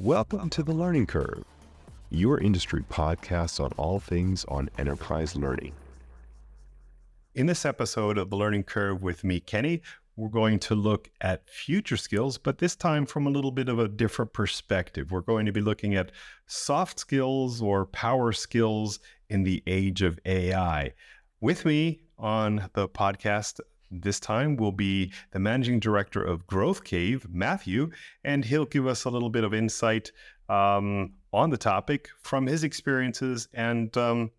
Welcome to The Learning Curve, your industry podcast on all things on enterprise learning. In this episode of The Learning Curve with me, Kenny, we're going to look at future skills, but this time from a little bit of a different perspective. We're going to be looking at soft skills or power skills in the age of AI. With me on the podcast this time will be the managing director of Growthcave, Matthew, and he'll give us a little bit of insight on the topic from his experiences and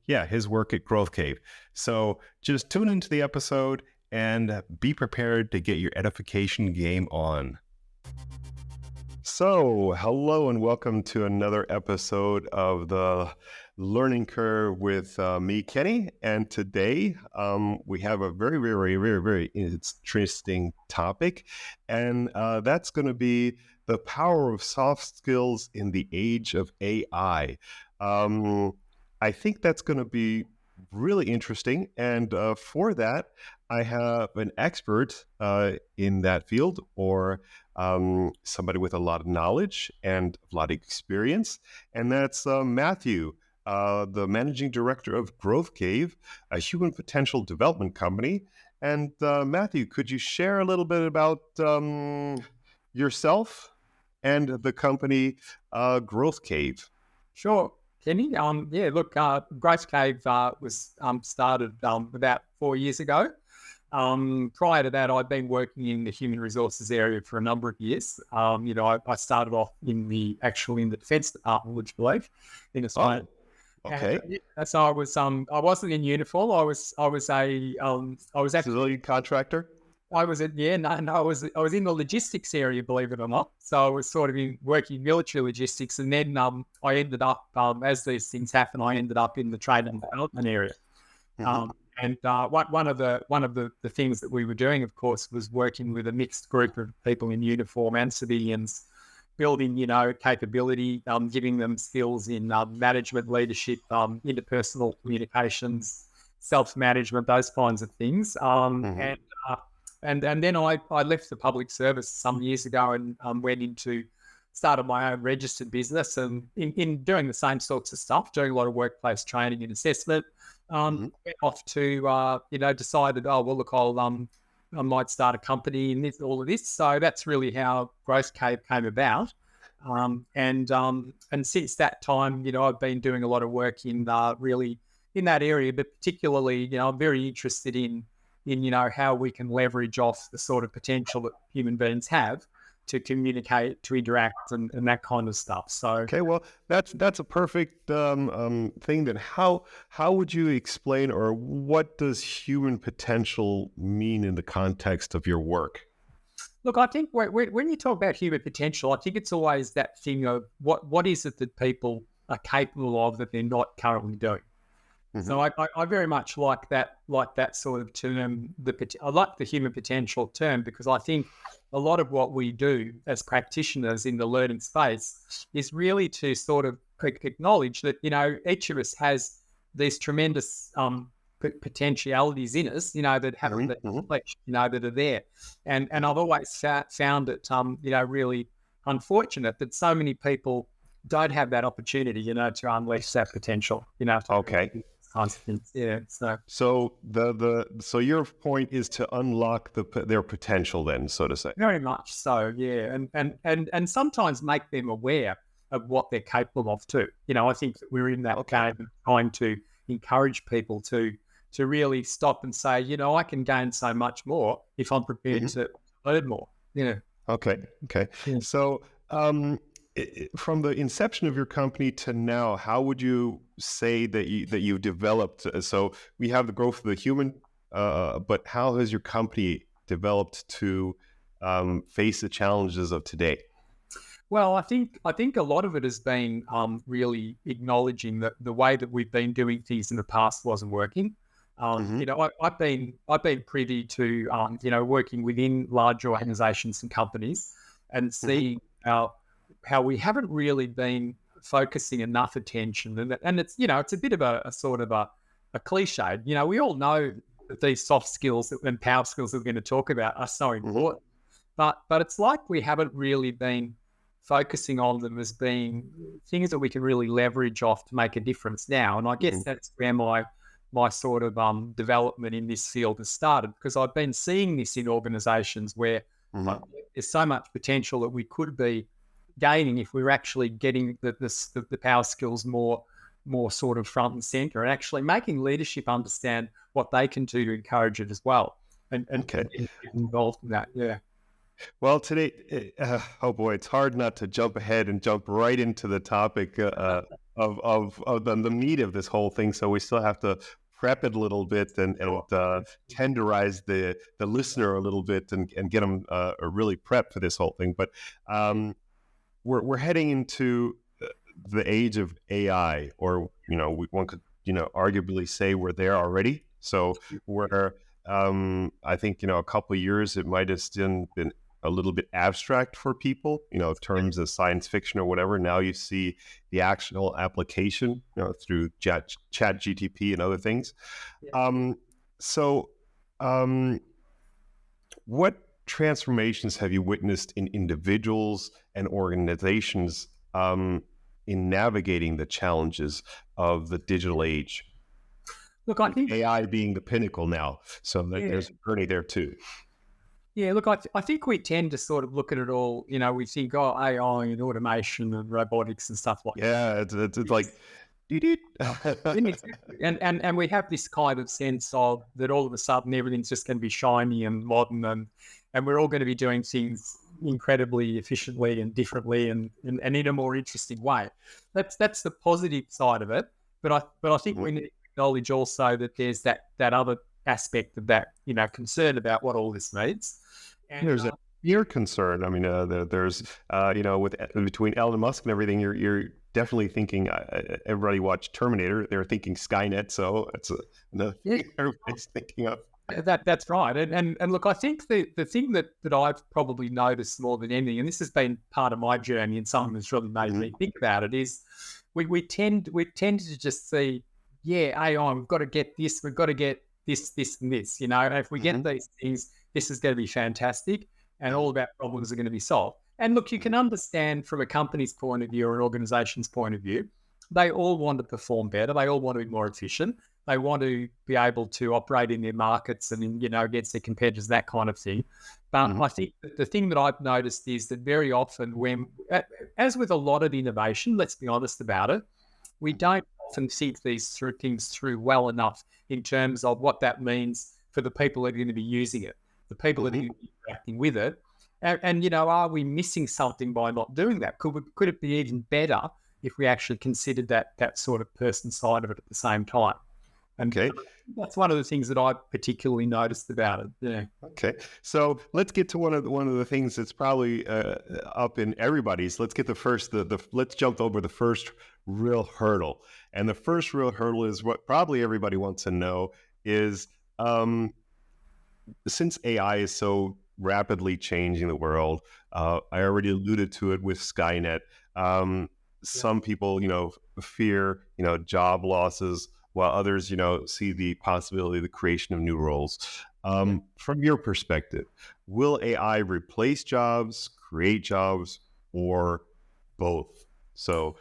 his work at Growthcave. So just tune into the episode and be prepared to get your edification game on. So hello and welcome to another episode of the Learning Curve with me, Kenny. And today we have a very interesting topic. And that's going to be the power of soft skills in the age of AI. I think that's going to be really interesting. And for that, I have an expert in that field, or somebody with a lot of knowledge and a lot of experience. And that's Matthew, the managing director of Growthcave, a human potential development company. And Matthew, could you share a little bit about yourself and the company Growthcave? Sure, Kenny. Growthcave was started about 4 years ago. Prior to that, I'd been working in the human resources area for a number of years. I started off in the Defence Department, would you believe, in Australia. Oh, okay. And so I wasn't in uniform. I was actually civilian contractor. I was in the logistics area, believe it or not. So I was sort of working military logistics, and then I ended up, as these things happen, I ended up in the trade and development area. Mm-hmm. One of the things that we were doing, of course, was working with a mixed group of people in uniform and civilians, building, capability, giving them skills in management, leadership, interpersonal communications, self-management, those kinds of things. Mm-hmm. And then I left the public service some years ago and started my own registered business, and in doing the same sorts of stuff, doing a lot of workplace training and assessment. Went off to decided, I might start a company in all of this. So that's really how Growthcave came about. And since that time, I've been doing a lot of work in really in that area, but particularly, I'm very interested in how we can leverage off the sort of potential that human beings have to communicate, to interact, and that kind of stuff. So okay, well, that's a perfect thing. Then how would you explain, or what does human potential mean in the context of your work? Look, I think when you talk about human potential, I think it's always that thing of what is it that people are capable of that they're not currently doing. Mm-hmm. So I very much like that sort of term. I like the human potential term, because I think a lot of what we do as practitioners in the learning space is really to sort of acknowledge that, each of us has these tremendous potentialities in us, that haven't been fleshed, that are there. And I've always found it, really unfortunate that so many people don't have that opportunity, to unleash that potential, Okay. Yeah. So so your point is to unlock their potential, then, so to say. Very much so, yeah, and sometimes make them aware of what they're capable of too. I think that we're in that game of trying to encourage people to really stop and say, I can gain so much more if I'm prepared to learn more. Okay. Yeah. So from the inception of your company to now, how would you say that you've developed? So we have the growth of the human, but how has your company developed to face the challenges of today? Well, I think a lot of it has been really acknowledging that the way that we've been doing things in the past wasn't working. I've been privy to working within large organisations and companies and seeing how we haven't really been focusing enough attention, and it's it's a bit of a sort of a cliche. We all know that these soft skills and power skills that we're going to talk about are so important, but it's like we haven't really been focusing on them as being things that we can really leverage off to make a difference now. And I guess that's where my sort of development in this field has started, because I've been seeing this in organizations where there's so much potential that we could be gaining if we were actually getting the power skills more sort of front and center, and actually making leadership understand what they can do to encourage it as well, and get involved in that. Yeah. Well, today, oh boy, it's hard not to jump ahead and jump right into the topic of the meat of this whole thing. So we still have to prep it a little bit and tenderize the listener a little bit and get them really prepped for this whole thing. But we're heading into the age of AI, or one could arguably say we're there already. So we're I think a couple of years it might have still been a little bit abstract for people, terms of science fiction or whatever. Now you see the actual application, through chat GTP and other things. Yeah. What transformations have you witnessed in individuals and organizations in navigating the challenges of the digital age? Look, I think AI being the pinnacle now, so there's a journey there too. Yeah, look, I think we tend to sort of look at it all, we think, AI and automation and robotics and stuff like that. Yeah, it's like, and we have this kind of sense of that all of a sudden everything's just going to be shiny and modern, and we're all going to be doing things incredibly efficiently and differently and in a more interesting way. That's the positive side of it. But I think we need to acknowledge also that there's that other aspect of that, concern about what all this means. And there's a fear concern. I mean, there's with between Elon Musk and everything, you're definitely thinking. Everybody watched Terminator; they're thinking Skynet. So it's another thing everybody's thinking of. That's right. And look, I think the thing that I've probably noticed more than anything, and this has been part of my journey and something that's really made me think about it, is we tend to just see, AI, we've got to get this, we've got to get this, and this. If we get these things, this is going to be fantastic, and all of our problems are going to be solved. And look, you can understand from a company's point of view or an organization's point of view, they all want to perform better. They all want to be more efficient. They want to be able to operate in their markets and, against their competitors, that kind of thing. But I think that the thing that I've noticed is that very often as with a lot of innovation, let's be honest about it, we don't often think these things through well enough in terms of what that means for the people that are going to be using it, the people that are going to be interacting with it. And are we missing something by not doing that? Could it be even better if we actually considered that sort of person side of it at the same time? And that's one of the things that I particularly noticed about it. Yeah. Okay. So let's get to one of the things that's probably up in everybody's. Let's get let's jump over the first real hurdle. And the first real hurdle is what probably everybody wants to know is, since AI is so rapidly changing the world, I already alluded to it with Skynet. Some people, fear, job losses, while others, see the possibility of the creation of new roles. From your perspective, will AI replace jobs, create jobs, or both? So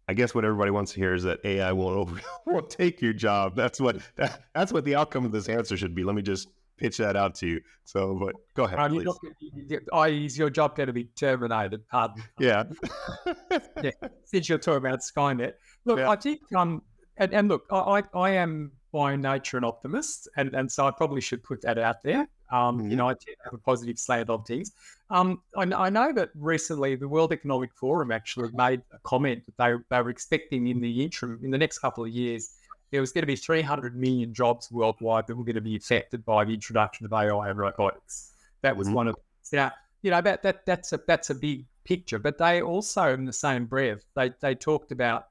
I guess what everybody wants to hear is that AI won't take your job. That's what the outcome of this answer should be. Let me just pitch that out to you. So, but go ahead, please. Is your job going to be terminated? Pardon. Yeah. Since you're talking about Skynet, look, I think and look, I am by nature an optimist, and so I probably should put that out there. I tend to have a positive slant on things. I know that recently the World Economic Forum actually made a comment that they were expecting in the next couple of years, there was going to be 300 million jobs worldwide that were going to be affected by the introduction of AI and robotics. That was one of now, that's a big picture, but they also, in the same breath, they talked about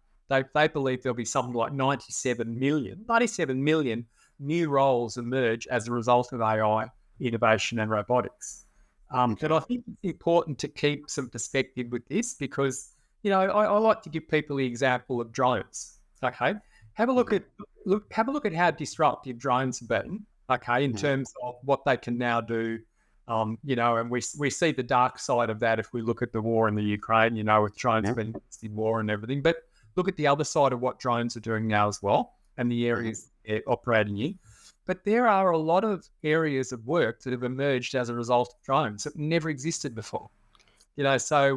they believe there'll be something like 97 million new roles emerge as a result of AI innovation and robotics. But I think it's important to keep some perspective with this because, I like to give people the example of drones. Okay, have a look at how disruptive drones have been. Okay, in terms of what they can now do And we see the dark side of that if we look at the war in the Ukraine, with drones being used in war and everything. But look at the other side of what drones are doing now as well and the areas they're operating in. But there are a lot of areas of work that have emerged as a result of drones that never existed before. So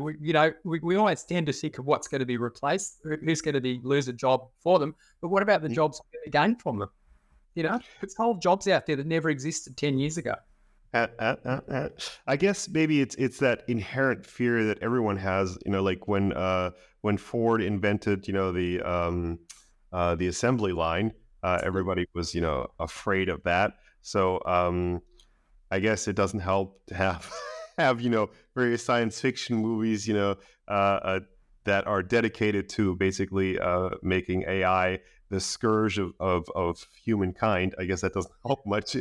we always tend to think of what's going to be replaced, who's going to lose a job for them. But what about the jobs we gain from them? There's whole jobs out there that never existed 10 years ago. I guess maybe it's that inherent fear that everyone has. Like when Ford invented, the assembly line, everybody was, afraid of that. So I guess it doesn't help to have various science fiction movies, that are dedicated to basically making AI the scourge of humankind. I guess that doesn't help much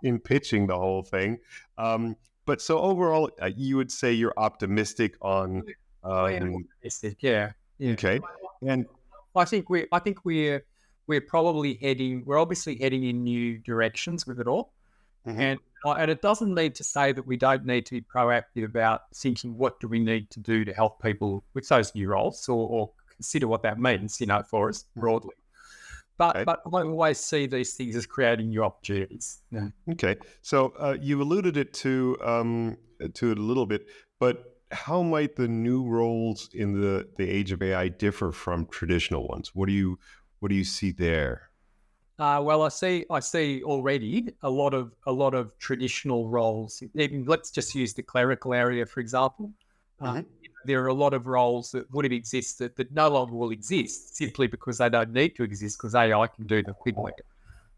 in pitching the whole thing. But so overall, you would say you're optimistic on. Yeah. Okay. And I think we're probably we're obviously heading in new directions with it all. And it doesn't need to say that we don't need to be proactive about thinking what do we need to do to help people with those new roles or consider what that means, for us broadly. But I always see these things as creating new opportunities. Yeah. Okay. So you've alluded to it a little bit, but how might the new roles in the age of AI differ from traditional ones? What do you see there? Well, I see already a lot of traditional roles. Even let's just use the clerical area, for example. There are a lot of roles that would have existed that no longer will exist simply because they don't need to exist because AI can do the quickly.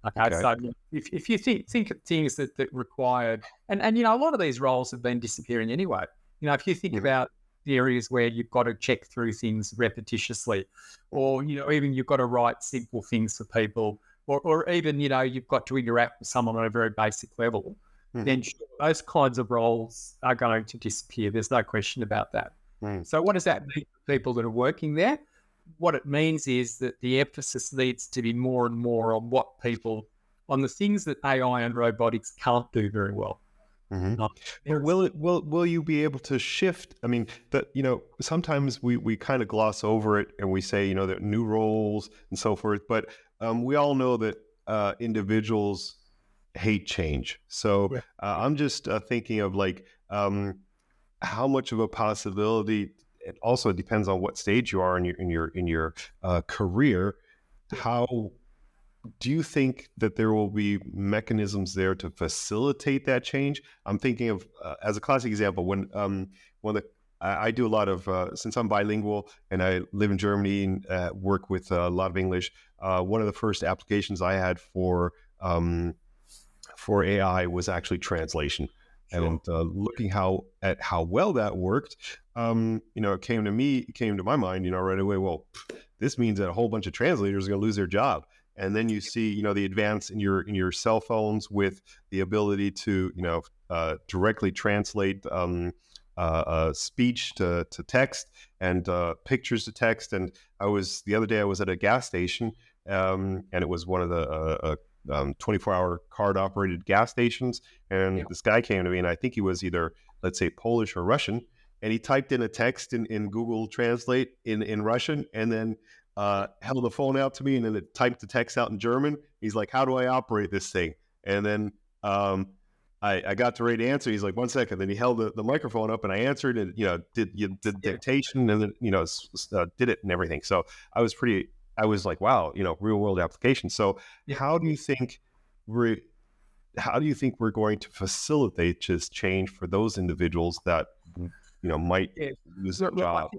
Okay. So if you think of things that required, and a lot of these roles have been disappearing anyway. If you think about the areas where you've got to check through things repetitiously, or even you've got to write simple things for people. Or even, you've got to interact with someone on a very basic level, then sure, those kinds of roles are going to disappear. There's no question about that. So what does that mean for people that are working there? What it means is that the emphasis needs to be more and more on on the things that AI and robotics can't do very well. Will you be able to shift? I mean, sometimes we kind of gloss over it and we say, that new roles and so forth, but we all know that individuals hate change. So I'm just thinking of how much of a possibility. It also depends on what stage you are in your career. How do you think that there will be mechanisms there to facilitate that change? I'm thinking of as a classic example when I do a lot of since I'm bilingual and I live in Germany and work with a lot of English. One of the first applications I had for AI was actually translation. Sure. And looking at how well that worked, it came to my mind, right away. Well, this means that a whole bunch of translators are going to lose their job. And then you see, the advance in your cell phones with the ability to, directly translate speech to text and pictures to text. And the other day I was at a gas station, and it was one of the 24-hour card-operated gas stations. And this guy came to me, and I think he was either, let's say, Polish or Russian. And he typed in a text in Google Translate in Russian, and then held the phone out to me, and then it typed the text out in German. He's like, "How do I operate this thing?" And then I got the right answer. He's like, "1 second." Then he held the microphone up, and I answered, and did dictation, and then did it and everything. So I was like, wow, real world application. So how do you think we're going to facilitate this change for those individuals that might lose their job?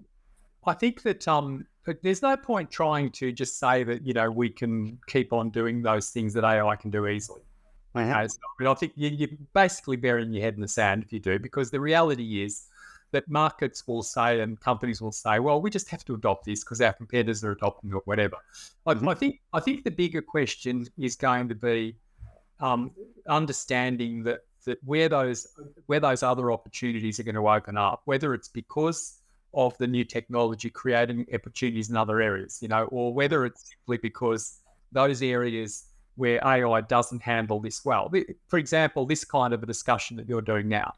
I think that there's no point trying to just say that we can keep on doing those things that AI can do easily. Okay, so I think you're basically burying your head in the sand if you do, because the reality is that markets will say and companies will say, well, we just have to adopt this because our competitors are adopting it or whatever. I think the bigger question is going to be understanding that where those other opportunities are going to open up, whether it's because of the new technology creating opportunities in other areas, or whether it's simply because those areas where AI doesn't handle this well. For example, this kind of a discussion that you're doing now,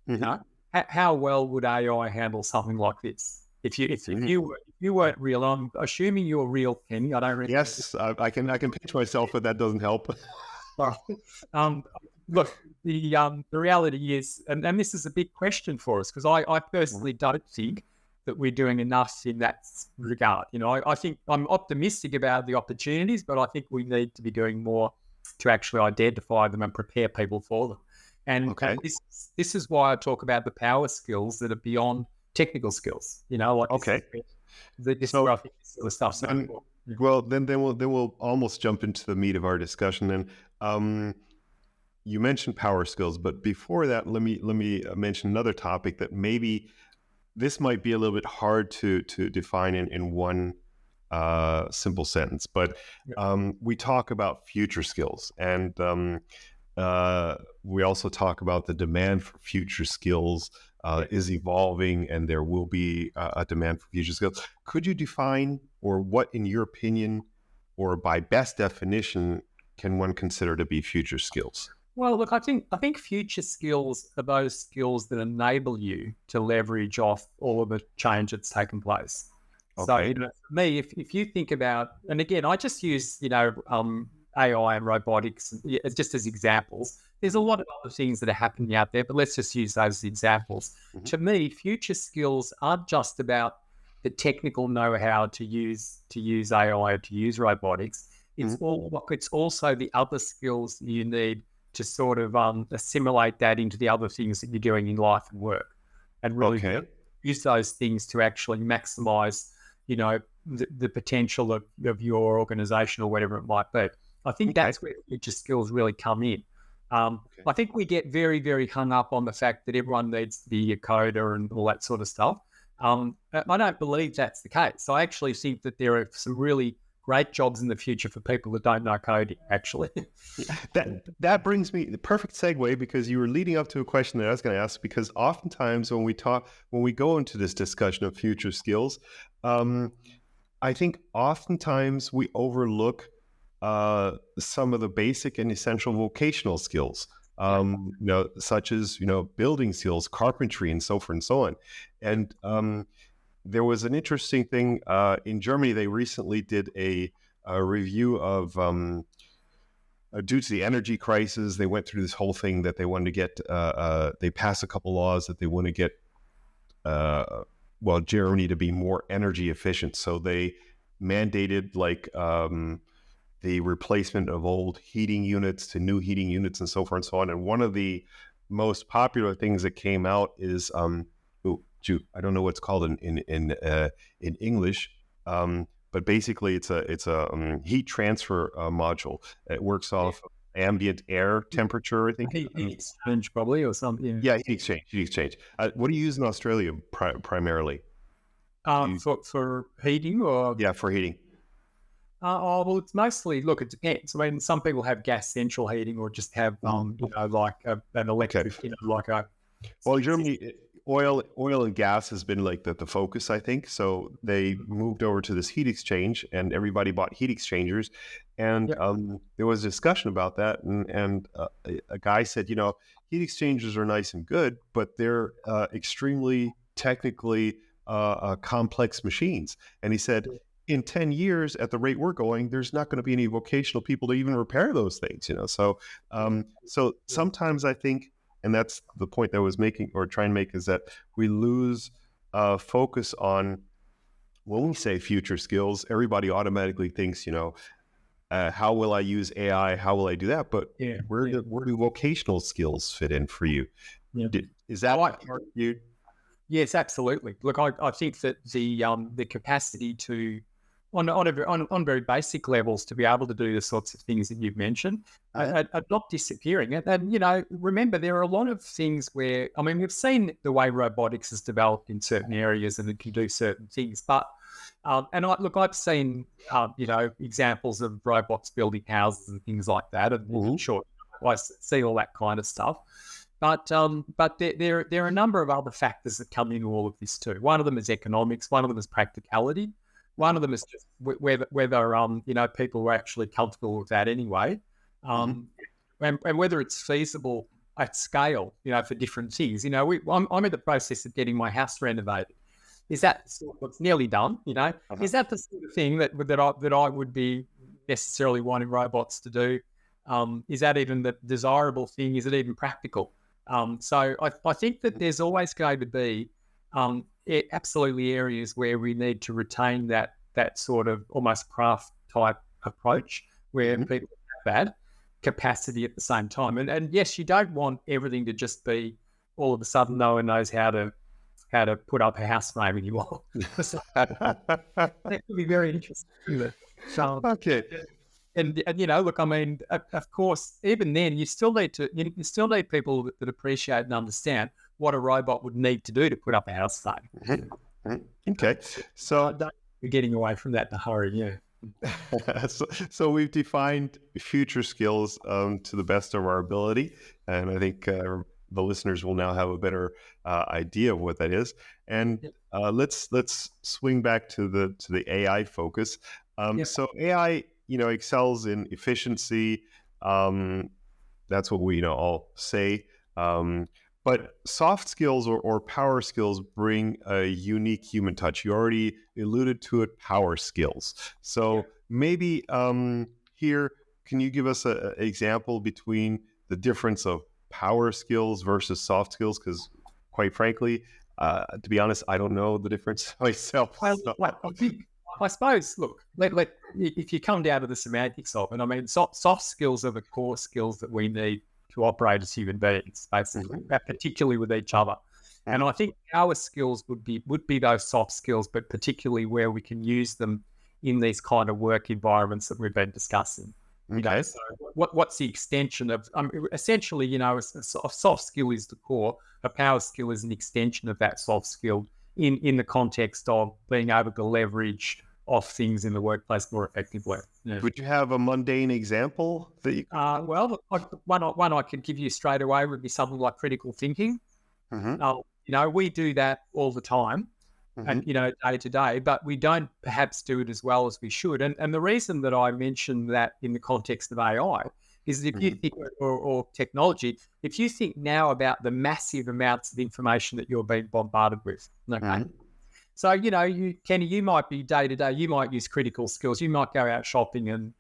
you know, how well would AI handle something like this? If you weren't real, I'm assuming you're real, Kenny. I don't really. Yes, I can pinch myself, but that doesn't help. Look, the reality is, and this is a big question for us, because I personally don't think that we're doing enough in that regard. You know, I think I'm optimistic about the opportunities, but I think we need to be doing more to actually identify them and prepare people for them. And this is why I talk about the power skills that are beyond technical skills. You know, like this sort of stuff. Well, then we'll almost jump into the meat of our discussion. Then you mentioned power skills, but before that, let me mention another topic that maybe this might be a little bit hard to define in one simple sentence. But we talk about future skills, and we also talk about the demand for future skills is evolving, and there will be a demand for future skills. Could you define, or what, in your opinion, or by best definition, can one consider to be future skills? Well, look, I think future skills are those skills that enable you to leverage off all of the change that's taken place. So, you know, for me, if you think about, and again, I just use, you know, AI and robotics just as examples. There's a lot of other things that are happening out there, but let's just use those as examples. To me, future skills aren't just about the technical know-how to use AI or to use robotics. It's also the other skills you need to sort of assimilate that into the other things that you're doing in life and work, and really use those things to actually maximize, you know, the potential of your organization or whatever it might be. I think that's where future skills really come in. I think we get very, very hung up on the fact that everyone needs to be a coder and all that sort of stuff. I don't believe that's the case. I actually think that there are some really great jobs in the future for people that don't know coding, actually. That brings me the perfect segue, because you were leading up to a question that I was going to ask, because oftentimes when we go into this discussion of future skills, I think oftentimes we overlook some of the basic and essential vocational skills, you know, such as, you know, building skills, carpentry, and so forth and so on. And there was an interesting thing in Germany. They recently did a review of, due to the energy crisis, they went through this whole thing that they wanted to get, they passed a couple laws that they want to get, Germany to be more energy efficient. So they mandated the replacement of old heating units to new heating units and so forth and so on. And one of the most popular things that came out is, I don't know what's called in English, but basically it's a heat transfer module. It works off ambient air temperature, I think. Heat exchange probably, or something. Yeah, heat exchange. What do you use in Australia primarily? For heating, or? Yeah, for heating. Well, it's mostly, look, it depends. I mean, some people have gas central heating, or just have, you know, like an electric, you know, like a... Well, Germany, oil and gas has been like the focus, I think. So they moved over to this heat exchange, and everybody bought heat exchangers. And there was a discussion about that. And a guy said, you know, heat exchangers are nice and good, but they're extremely technically complex machines. And he said, in 10 years, at the rate we're going, there's not going to be any vocational people to even repair those things, you know? So, so sometimes I think, and that's the point that I was making or trying to make, is that we lose focus on, when we say future skills, everybody automatically thinks, you know, how will I use AI? How will I do that? But where do vocational skills fit in for you? Yeah. Is that part of you? Yes, absolutely. Look, I think that the capacity to, on very basic levels, to be able to do the sorts of things that you've mentioned are not disappearing. And, you know, remember, there are a lot of things where, I mean, we've seen the way robotics has developed in certain areas and it can do certain things. But, I've seen, you know, examples of robots building houses and things like that. And sure, I see all that kind of stuff. But there are a number of other factors that come into all of this too. One of them is economics. One of them is practicality. One of them is just whether you know, people are actually comfortable with that anyway. and whether it's feasible at scale, for different things. I'm in the process of getting my house renovated. Is that what's nearly done? Is that the sort of thing that I would be necessarily wanting robots to do? Is that even the desirable thing? Is it even practical? So I think that there's always going to be absolutely areas where we need to retain that sort of almost craft type approach where people have that capacity at the same time. And yes, you don't want everything to just be all of a sudden no one knows how to put up a house frame anymore. So, that could be very interesting. So, Okay. And look, I mean, of course, even then, you still need people that appreciate and understand what a robot would need to do to put up a house frame. Okay, so you're getting away from that in a hurry, yeah. so we've defined future skills to the best of our ability, and I think the listeners will now have a better idea of what that is. And let's swing back to the AI focus. So AI, excels in efficiency. That's what we all say. But soft skills or power skills bring a unique human touch. You already alluded to it, power skills. So maybe here, can you give us an example between the difference of power skills versus soft skills? Because quite frankly, to be honest, I don't know the difference myself. Well, I suppose, look, if you come down to the semantics of it, I mean, soft skills are the core skills that we need to operate as human beings, basically, particularly with each other. And I think our skills would be those soft skills, but particularly where we can use them in these kind of work environments that we've been discussing. Okay. So what's the extension of? Essentially, a soft skill is the core. A power skill is an extension of that soft skill in the context of being able to leverage off things in the workplace more effectively. Yeah. Would you have a mundane example that you? Well, one I could give you straight away would be something like critical thinking. We do that all the time, and day to day, but we don't perhaps do it as well as we should. And the reason that I mention that in the context of AI is that if you think, or technology, if you think now about the massive amounts of information that you're being bombarded with, okay. So, Kenny, you might be day to day, you might use critical skills. You might go out shopping and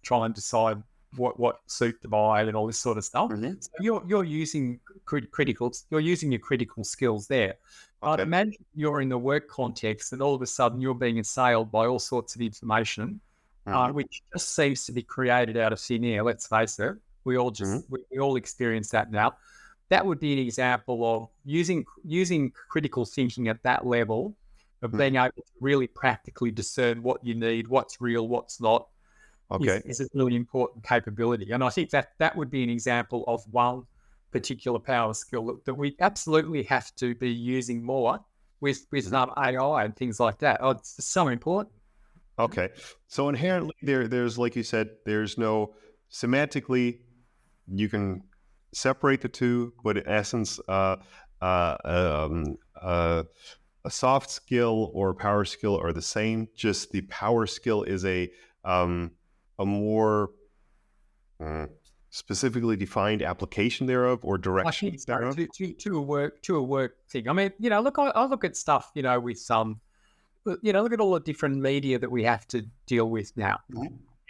try and decide what suit to buy and all this sort of stuff. So you're using you're using your critical skills there. But imagine you're in the work context and all of a sudden you're being assailed by all sorts of information, which just seems to be created out of thin air. Let's face it. We all we all experience that now. That would be an example of using critical thinking at that level of being able to really practically discern what you need, what's real, what's not. Is a really important capability. And I think that would be an example of one particular power skill that we absolutely have to be using more with AI and things like that. It's so important. Okay. So inherently there's, like you said, there's no semantically, you can separate the two, but in essence, a soft skill or power skill are the same. Just the power skill is a more specifically defined application thereof or direction thereof. To a work thing. I mean, look, I look at stuff, with some, look at all the different media that we have to deal with now.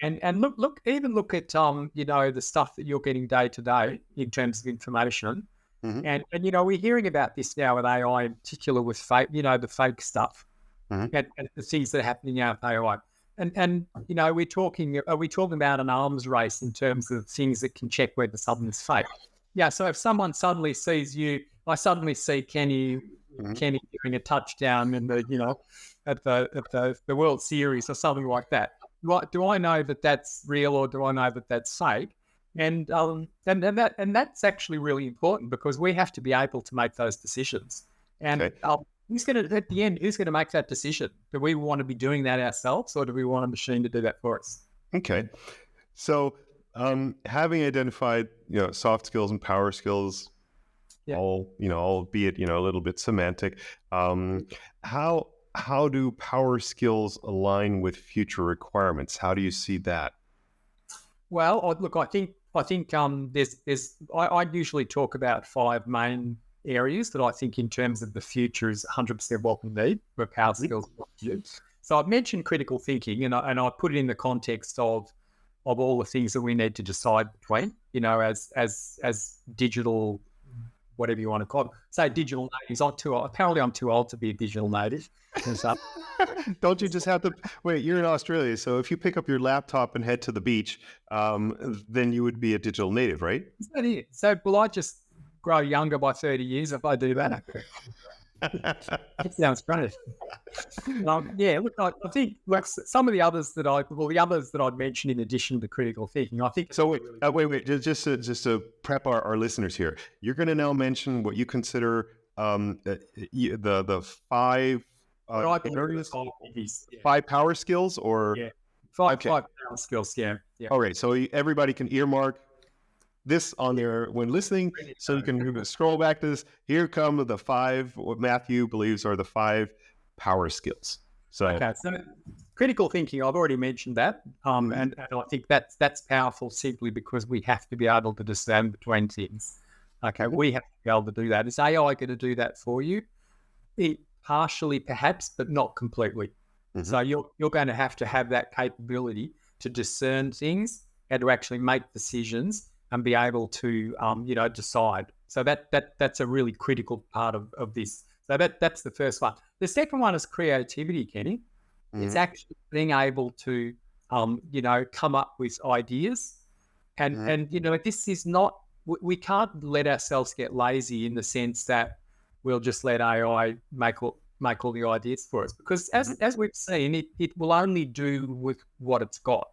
And look at the stuff that you're getting day to day in terms of information. And we're hearing about this now with AI, in particular with fake, the fake stuff and the things that are happening now with AI. And are we talking about an arms race in terms of things that can check whether something's fake? Yeah. So if someone suddenly sees you, I suddenly see Kenny doing a touchdown in the at the World Series or something like that. Do I know that that's real or do I know that that's fake? And that's actually really important because we have to be able to make those decisions. And who's going to make that decision? Do we want to be doing that ourselves, or do we want a machine to do that for us? Okay. So having identified soft skills and power skills, albeit a little bit semantic, how do power skills align with future requirements? How do you see that? Look, I usually talk about 5 main areas that I think in terms of the future is 100% what we need for power skills. So I've mentioned critical thinking, and I put it in the context of all the things that we need to decide between, as digital, whatever you want to call it. Say digital natives. Apparently I'm too old to be a digital native. Don't you just have to wait? You're in Australia, so if you pick up your laptop and head to the beach, then you would be a digital native, right? Is that it? So will I just grow younger by 30 years if I do that? That sounds great. Look, I think some of the others that I'd mentioned in addition to critical thinking, I think. So wait, just to prep our listeners here, you're going to now mention what you consider the 5 areas, 5 power skills, or five power skills. Yeah. All right, so everybody can earmark this on there when listening, so you can scroll back to this. Here come the 5 what Matthew believes are the 5 power skills. So critical thinking, I've already mentioned that, and I think that's powerful simply because we have to be able to discern between things. Okay, we have to be able to do that. Is AI going to do that for you? Partially, perhaps, but not completely. So you're going to have that capability to discern things and to actually make decisions and be able to, decide. So that's a really critical part of this. So that's the first one. The second one is creativity, Kenny. It's actually being able to, come up with ideas. And this is not, we can't let ourselves get lazy in the sense that we'll just let AI make all the ideas for us. Because as we've seen, it will only do with what it's got.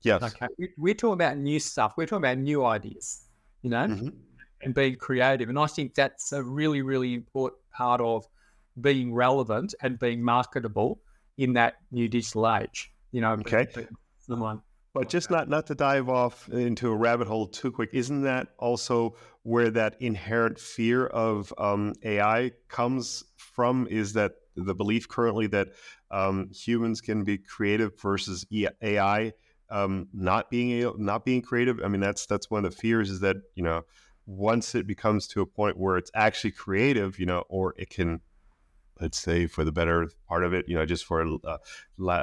Yes. Okay. We're talking about new stuff. We're talking about new ideas, and being creative. And I think that's a really, really important part of being relevant and being marketable in that new digital age. Okay. But just not to dive off into a rabbit hole too quick, isn't that also where that inherent fear of AI comes from? Is that the belief currently that humans can be creative versus AI not being creative? I mean, that's one of the fears, is that once it becomes to a point where it's actually creative, or it can, let's say, for the better part of it, just for a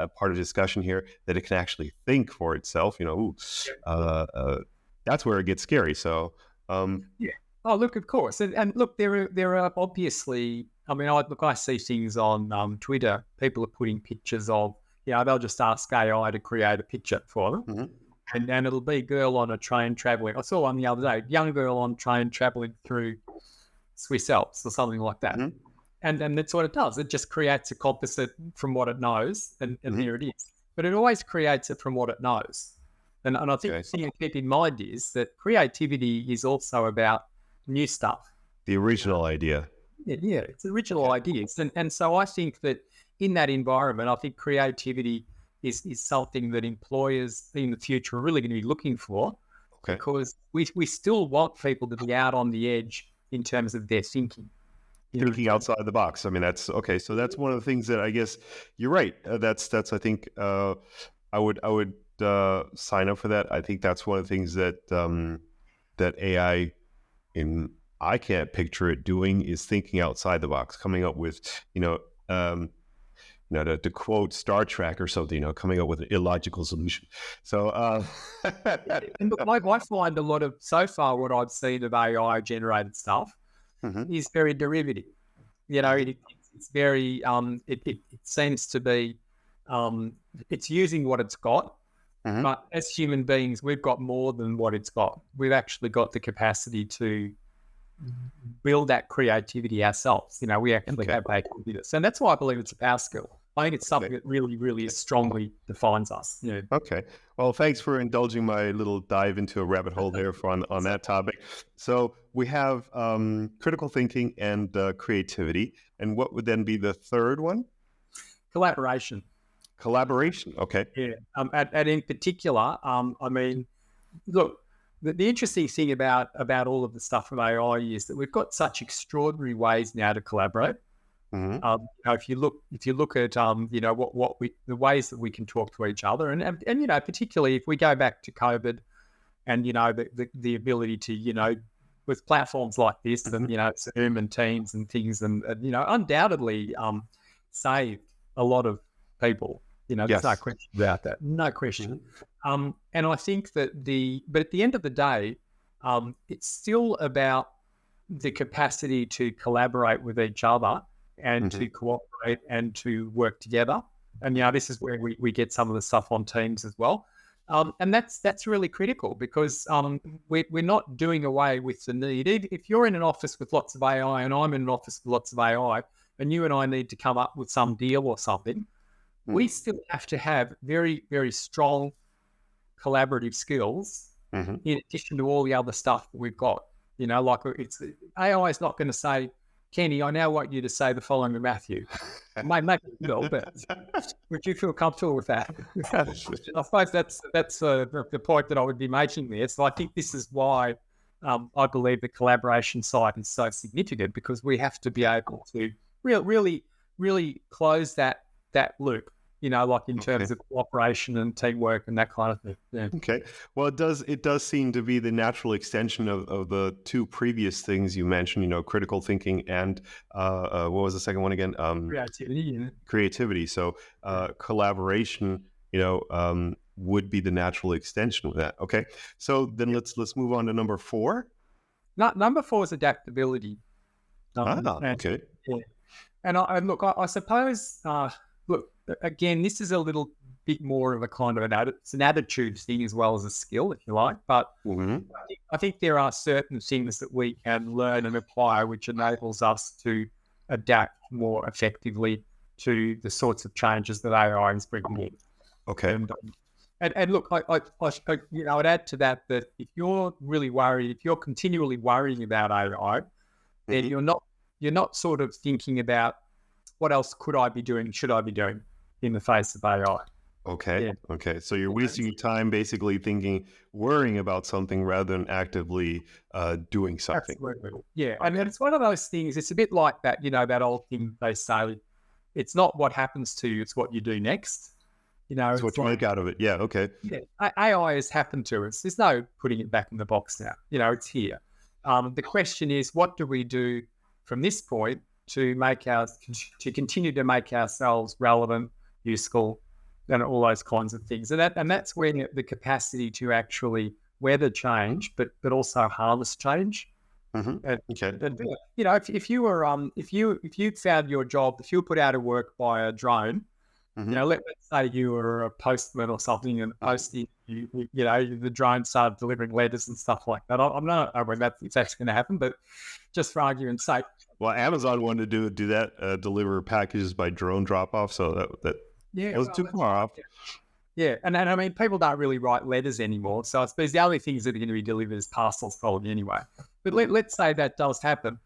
part of discussion here, that it can actually think for itself, that's where it gets scary. So, Oh, look, of course. And look, there are obviously, I see things on Twitter, people are putting pictures of, they'll just ask AI to create a picture for them. And it'll be a girl on a train traveling. I saw one the other day, young girl on train traveling through Swiss Alps or something like that. And that's what it does. It just creates a composite from what it knows, and here it is. But it always creates it from what it knows. And I think the thing to keep in mind is that creativity is also about new stuff. The original idea. Yeah, it's original ideas. And so I think that in that environment, I think creativity is something that employers in the future are really going to be looking for, because we still want people to be out on the edge in terms of their thinking. Thinking outside the box. I mean, that's okay. So that's one of the things that I guess you're right. That's I think I would sign up for that. I think that's one of the things that that AI, I can't picture it doing, is thinking outside the box, coming up with to quote Star Trek or something, coming up with an illogical solution. So, and look, I find a lot of, so far, what I've seen of AI generated stuff is very derivative. It's very, it seems to be, it's using what it's got, but as human beings, we've got more than what it's got. We've actually got the capacity to build that creativity ourselves. We actually have that capability. And that's why I believe it's a power skill. I think it's something that really, really strongly defines us. Okay. Well, thanks for indulging my little dive into a rabbit hole there on that topic. So we have critical thinking and creativity. And what would then be the third one? Collaboration. Okay. Yeah. And in particular, look, the interesting thing about all of the stuff from AI is that we've got such extraordinary ways now to collaborate. If you look at the ways that we can talk to each other, and particularly if we go back to COVID, and the ability to with platforms like this and Zoom and Teams and things and undoubtedly saved a lot of people. There's no question about that. No question. And I think that but at the end of the day, it's still about the capacity to collaborate with each other and to cooperate and to work together. And this is where we get some of the stuff on Teams as well. And that's really critical because we're not doing away with the need. If you're in an office with lots of AI and I'm in an office with lots of AI, and you and I need to come up with some deal or something, we still have to have very, very strong collaborative skills in addition to all the other stuff that we've got. Like AI is not going to say, Kenny, I now want you to say the following to Matthew. Maybe it will, but would you feel comfortable with that? I suppose that's the point that I would be making there. So I think this is why I believe the collaboration side is so significant, because we have to be able to really, really close that loop. Like in terms of cooperation and teamwork and that kind of thing. Yeah. Okay. Well, it does seem to be the natural extension of the two previous things you mentioned, critical thinking and what was the second one again? Creativity. Creativity. So collaboration, would be the natural extension of that. Okay. So then let's move on to number 4. Number 4 is adaptability. Okay. Yeah. And look, I suppose, look, again, this is a little bit more of a kind of it's an attitude thing as well as a skill, if you like. But I think there are certain things that we can learn and apply, which enables us to adapt more effectively to the sorts of changes that AI is bringing in. Okay. And look, I'd add to that if you're really worried, if you're continually worrying about AI, then you're not sort of thinking about what else could I be doing, should I be doing in the face of AI. Okay. Yeah. Okay. So you're wasting your time basically worrying about something rather than actively doing something. Absolutely. Yeah. And it's one of those things, it's a bit like that, that old thing they say, it's not what happens to you, it's what you do next. It's what you make out of it. Yeah. Okay. Yeah. AI has happened to us. There's no putting it back in the box now. It's here. The question is, what do we do from this point to continue to make ourselves relevant, useful, and all those kinds of things, and that's where the capacity to actually weather change, but also harness change. Okay. And, if you were if you found your job, if you were put out of work by a drone, let's say you were a postman or something, and posting, the drone started delivering letters and stuff like that. I'm not aware if that's going to happen, but just for argument's sake. Well, Amazon wanted to do that, deliver packages by drone drop-off, so that was too far off. Yeah, and I mean, people don't really write letters anymore, so I suppose the only things that are going to be delivered is parcels probably anyway. But let's say that does happen.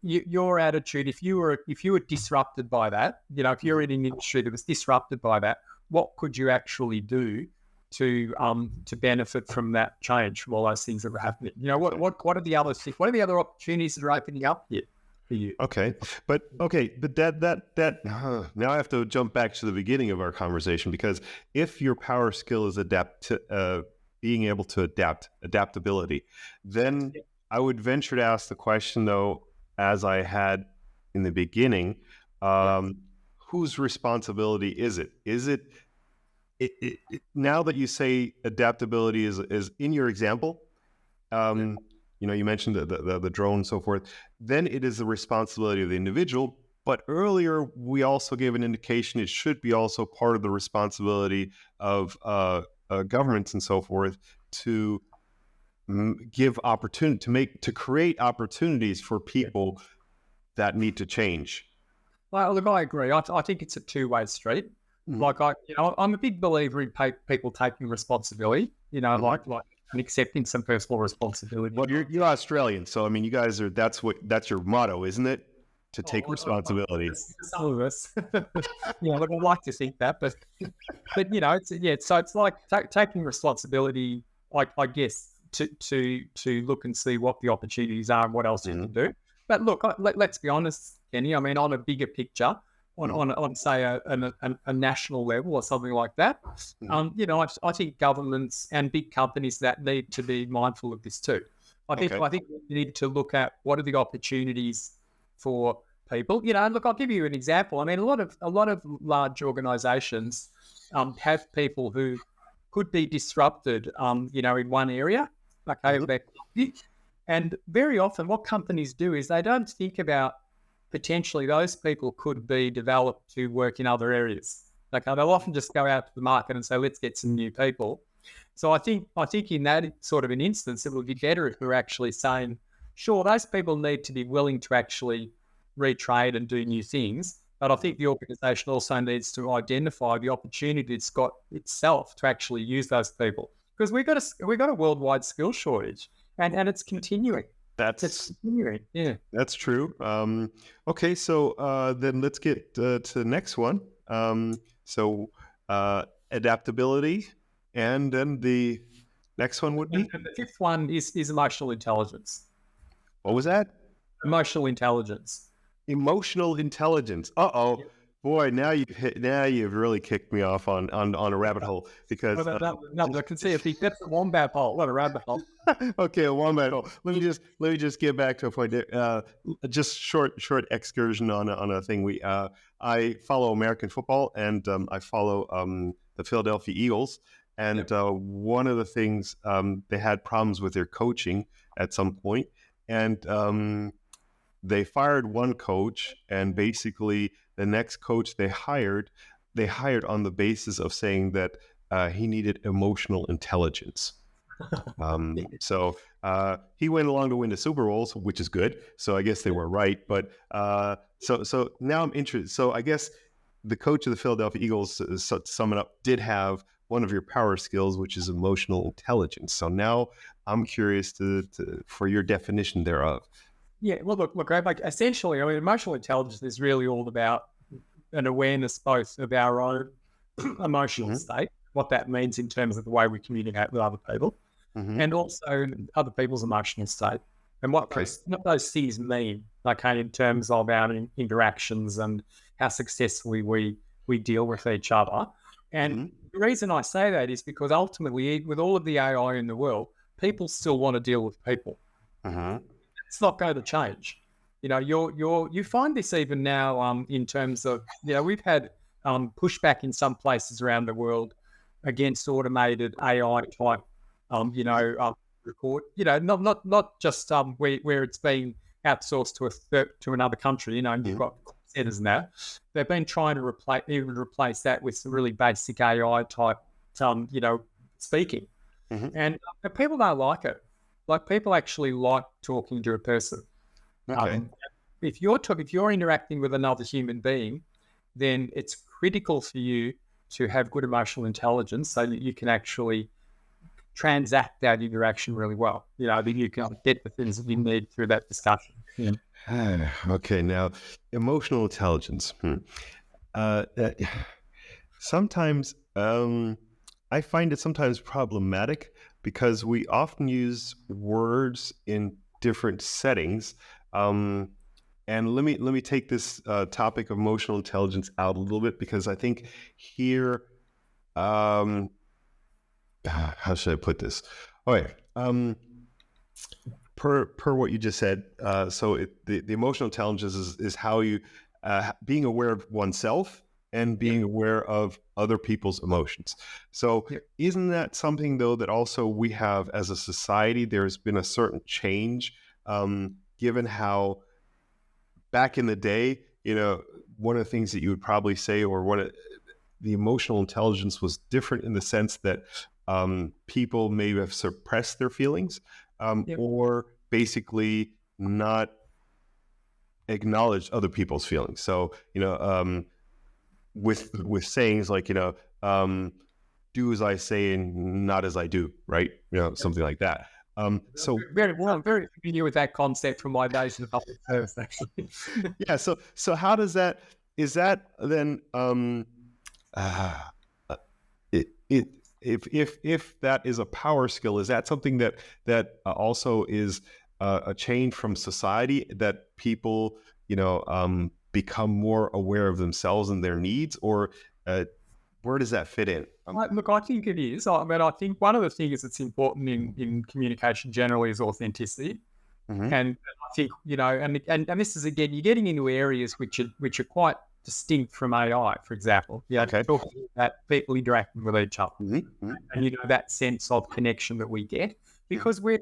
Your attitude, if you were disrupted by that, if you're in an industry that was disrupted by that, what could you actually do to benefit from that change, from all those things that were happening? What are the other things? What are the other opportunities that are opening up here for you? Okay, but that now I have to jump back to the beginning of our conversation, because if your power skill is being able to adaptability, then I would venture to ask the question, though, as I had in the beginning, whose responsibility is it? Is it now that you say adaptability is in your example, you mentioned the drone and so forth, then it is the responsibility of the individual. But earlier, we also gave an indication it should be also part of the responsibility of governments and so forth to give opportunity, to create opportunities for people that need to change. Well, look, I agree. I think it's a two-way street. Like I'm a big believer in people taking responsibility. Like and accepting some personal responsibility. Well, you're Australian, so I mean, you guys are. That's your motto, isn't it? To take responsibility. Some of us. Look, I'd like to think that, but So it's like taking responsibility. I guess to look and see what the opportunities are and what else you can do. But look, let's be honest, Kenny. I mean, on a bigger picture, on say a national level or something like that. I think governments and big companies that need to be mindful of this too. I think we need to look at what are the opportunities for people. And look, I'll give you an example. I mean, a lot of large organisations have people who could be disrupted, in one area, and very often what companies do is they don't think about potentially those people could be developed to work in other areas. They'll often just go out to the market and say, let's get some new people. So I think in that sort of an instance, it would be better if we're actually saying, sure, those people need to be willing to actually retrade and do new things. But I think the organisation also needs to identify the opportunity it's got itself to actually use those people, because we've got a worldwide skill shortage, and it's continuing. It's continuing. Yeah, that's true. Okay, so then let's get to the next one. Adaptability, and then the next one would be? And the fifth one is emotional intelligence. What was that? Emotional intelligence. Emotional intelligence. Uh-oh. Boy, now you've really kicked me off on a rabbit hole, because I can see that's a wombat hole, not a rabbit hole. Okay, a wombat hole. Let me just get back to a point. Just short excursion on a thing. I follow American football, and I follow the Philadelphia Eagles. And one of the things, they had problems with their coaching at some point, and they fired one coach, and basically the next coach they hired on the basis of saying that he needed emotional intelligence. So he went along to win the Super Bowls, which is good. So I guess they were right. But so now I'm interested. So I guess the coach of the Philadelphia Eagles, to sum it up, did have one of your power skills, which is emotional intelligence. So now I'm curious for your definition thereof. Yeah, well, look, essentially, emotional intelligence is really all about an awareness both of our own emotional state, what that means in terms of the way we communicate with other people, and also other people's emotional state, and what those things mean, in terms of our interactions and how successfully we deal with each other. And the reason I say that is because ultimately, with all of the AI in the world, people still want to deal with people. It's not going to change. You find this even now in terms of, we've had pushback in some places around the world against automated AI type, report. Not just where it's being outsourced to another country. And you've got centers now. They've been trying to replace that with some really basic AI type, speaking, and people don't like it. People actually like talking to a person. Okay. If you're interacting with another human being, then it's critical for you to have good emotional intelligence so that you can actually transact that interaction really well. That you can get the things that you need through that discussion. Yeah. Okay. Now, emotional intelligence. Sometimes I find it sometimes problematic, because we often use words in different settings. And let me take this topic of emotional intelligence out a little bit, because I think here, how should I put this? Okay. Per what you just said, the emotional intelligence is how you being aware of oneself and being aware of other people's emotions. So isn't that something, though, that also we have as a society? There's been a certain change, given how back in the day, one of the things that you would probably say, or the emotional intelligence was different in the sense that people may have suppressed their feelings, or basically not acknowledged other people's feelings. So, with sayings like, do as I say and not as I do, right? Something like that. So I'm very familiar with that concept from my days in the public service, actually. Yeah. So how does that? Is that then? If that is a power skill, is that something that also is a change from society, that people become more aware of themselves and their needs, or where does that fit in? Look, I think it is. I mean, I think one of the things that's important in communication generally is authenticity. Mm-hmm. And I think, and this is, again, you're getting into areas which are quite distinct from AI, for example. Okay. Talking about people interacting with each other. Mm-hmm. And, that sense of connection that we get, because we're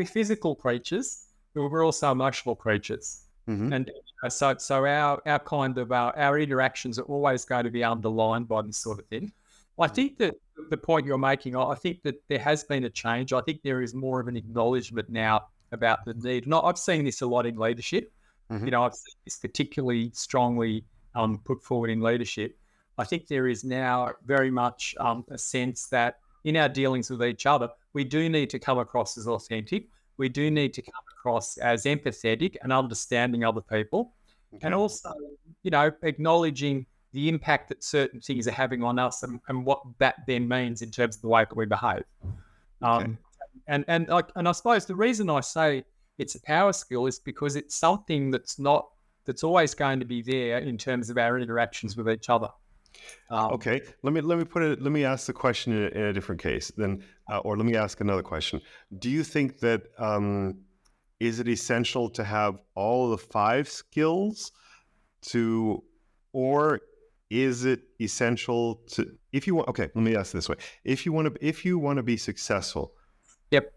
physical creatures, but we're also emotional creatures. Mm-hmm. And so our kind of our interactions are always going to be underlined by this sort of thing. I think that the point you're making, I think that there has been a change. I think there is more of an acknowledgement now about the need. And I've seen this a lot in leadership. Mm-hmm. I've seen this particularly strongly put forward in leadership. I think there is now very much a sense that in our dealings with each other, we do need to come across as authentic. We do need to come across as empathetic and understanding other people. Okay. And also, acknowledging the impact that certain things are having on us and what that then means in terms of the way that we behave. Okay. And I suppose the reason I say it's a power skill is because it's something that's always going to be there in terms of our interactions with each other. Okay, let me ask the question in a different case then, or let me ask another question. Do you think that is it essential to have all the 5 skills or is it essential to, let me ask this way. If you want to be successful, yep.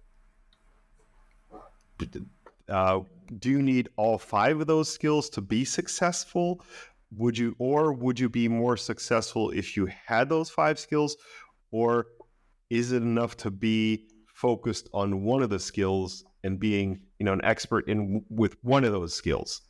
Do you need all 5 of those skills to be successful? Would you be more successful if you had those 5 skills, or is it enough to be focused on one of the skills and being, an expert with one of those skills?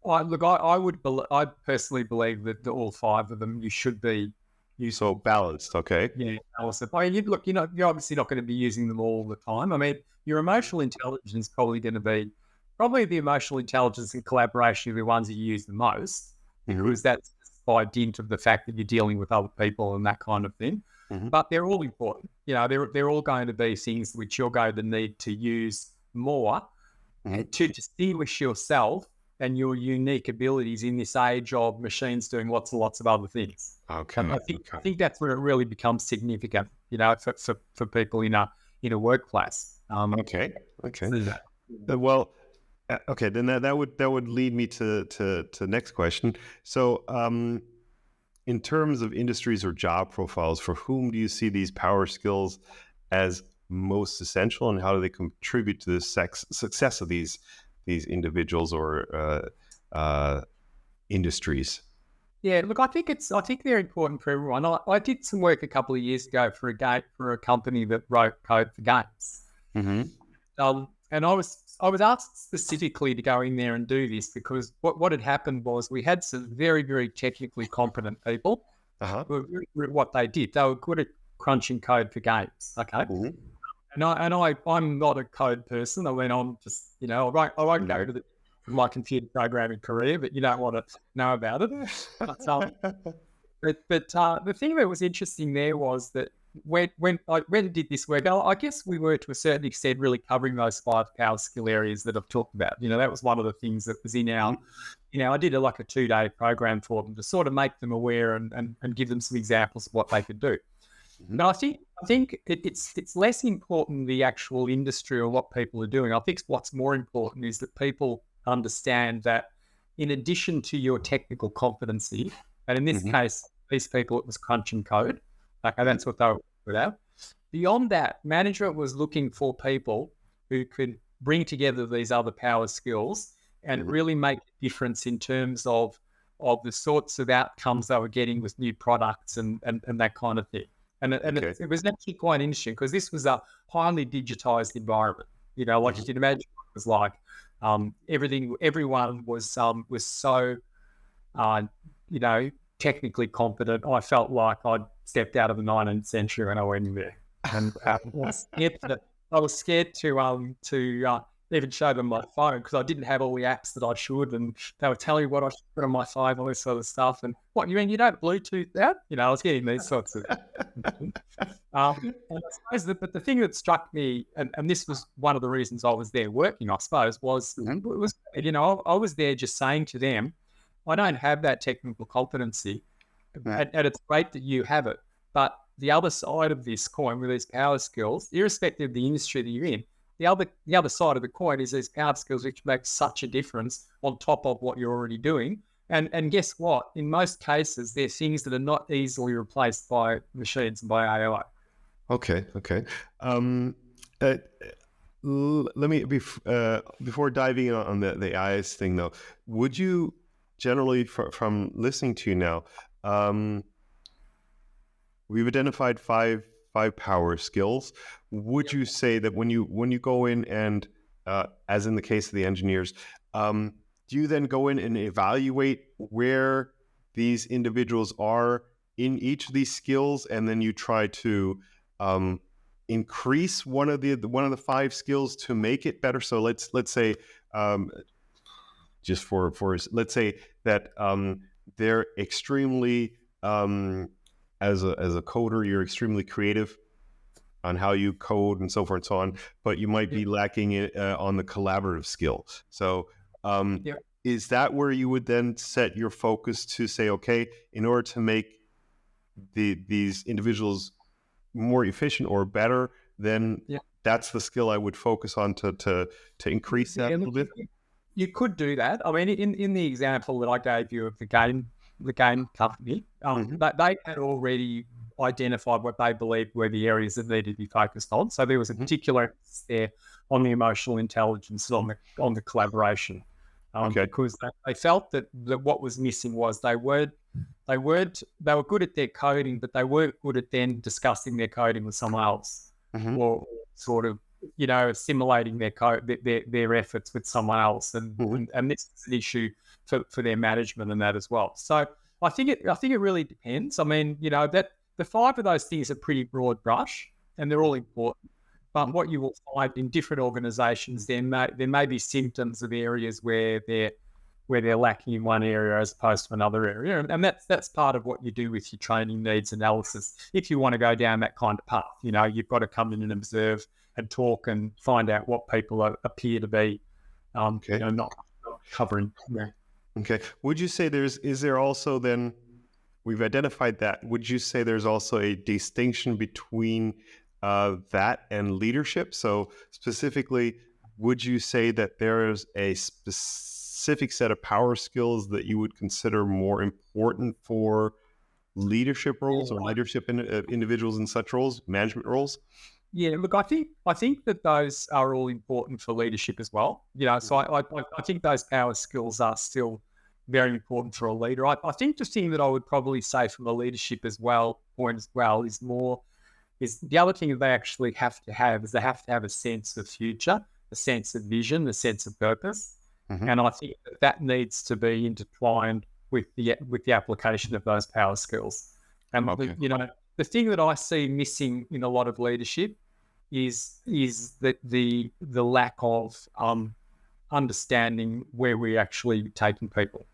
Look, I personally believe that all 5 of them you should be using. So balanced, okay? Yeah, balanced. I mean, look, you're obviously not going to be using them all the time. I mean, your emotional intelligence is probably going to be the emotional intelligence and collaboration are the ones that you use the most. Because that's by dint of the fact that you're dealing with other people and that kind of thing. Mm-hmm. But they're all important. They're all going to be things which you're going to need to use more to distinguish yourself and your unique abilities in this age of machines doing lots and lots of other things. Okay. And I think that's where it really becomes significant, for people in a workplace. Okay. Well. Okay, then that would lead me to next question. So, in terms of industries or job profiles, for whom do you see these power skills as most essential, and how do they contribute to the success of these individuals or industries? Yeah, look, I think they're important for everyone. I did some work a couple of years ago for a company that wrote code for games. Mm-hmm. And I was asked specifically to go in there and do this because what had happened was we had some very, very technically competent people who were good at what they did. They were good at crunching code for games. Okay. Mm-hmm. And I'm not a code person. I went on just, I won't go to my computer programming career, but you don't want to know about it. But the thing that was interesting there was that when I did this work, I guess we were to a certain extent really covering those 5 power skill areas that I've talked about. That was one of the things that was in our, I did a 2-day program for them to sort of make them aware and give them some examples of what they could do. Mm-hmm. But I think it's less important the actual industry or what people are doing. I think what's more important is that people understand that in addition to your technical competency, and in this case, these people, it was crunching code. Okay, that's what they were good at. Beyond that, management was looking for people who could bring together these other power skills and really make a difference in terms of the sorts of outcomes they were getting with new products and that kind of thing. And it was actually quite interesting because this was a highly digitized environment. You can imagine, it was like everyone was so technically competent. I felt like I'd stepped out of the 19th century when I went in there, and I was scared to even show them my phone because I didn't have all the apps that I should, and they were telling me what I should put on my phone, all this sort of stuff. And what you mean you don't Bluetooth that? I was getting these sorts of. And I suppose but the thing that struck me, and this was one of the reasons I was there working, I suppose, was I was there just saying to them, I don't have that technical competency, and it's great that you have it. But the other side of this coin with these power skills, irrespective of the industry that you're in, the other side of the coin is these power skills which make such a difference on top of what you're already doing. And guess what? In most cases, they're things that are not easily replaced by machines and by AI. Okay. Let me before diving on the AI's thing though, would you generally from listening to you now, we've identified five power skills. Would you say that when you go in and as in the case of the engineers, do you then go in and evaluate where these individuals are in each of these skills, and then you try to increase one of the five skills to make it better? So let's say just for let's say that they're extremely as a coder, you're extremely creative on how you code and so forth and so on, but you might be lacking on the collaborative skill. So is that where you would then set your focus to say, okay, in order to make these individuals more efficient or better, then that's the skill I would focus on to increase that a little bit? You could do that. I mean, in the example that I gave you of the game company, they had already identified what they believed were the areas that needed to be focused on. So there was a particular emphasis there on the emotional intelligence, on the collaboration, because they felt that what was missing was they were good at their coding, but they weren't good at then discussing their coding with someone else, or sort of assimilating their code, their efforts with someone else, and this is an issue for their management and that as well. So I think it really depends. I mean, that the five of those things are pretty broad brush, and they're all important. But what you will find in different organisations, there may be symptoms of areas where they're lacking in one area as opposed to another area, and that's part of what you do with your training needs analysis. If you want to go down that kind of path, you've got to come in and observe and talk and find out what people appear to be, not covering. Yeah. Okay. Would you say is there also then, we've identified that, would you say there's also a distinction between that and leadership? So specifically, would you say that there is a specific set of power skills that you would consider more important for leadership roles or leadership individuals in such roles, management roles? Yeah, look, I think that those are all important for leadership as well. So I think those power skills are still very important for a leader. I think the thing that I would probably say from a leadership point as well is the other thing that they actually have to have is they have to have a sense of future, a sense of vision, a sense of purpose, and I think that needs to be intertwined with the application of those power skills. And the thing that I see missing in a lot of leadership is that the lack of understanding where we're actually taking people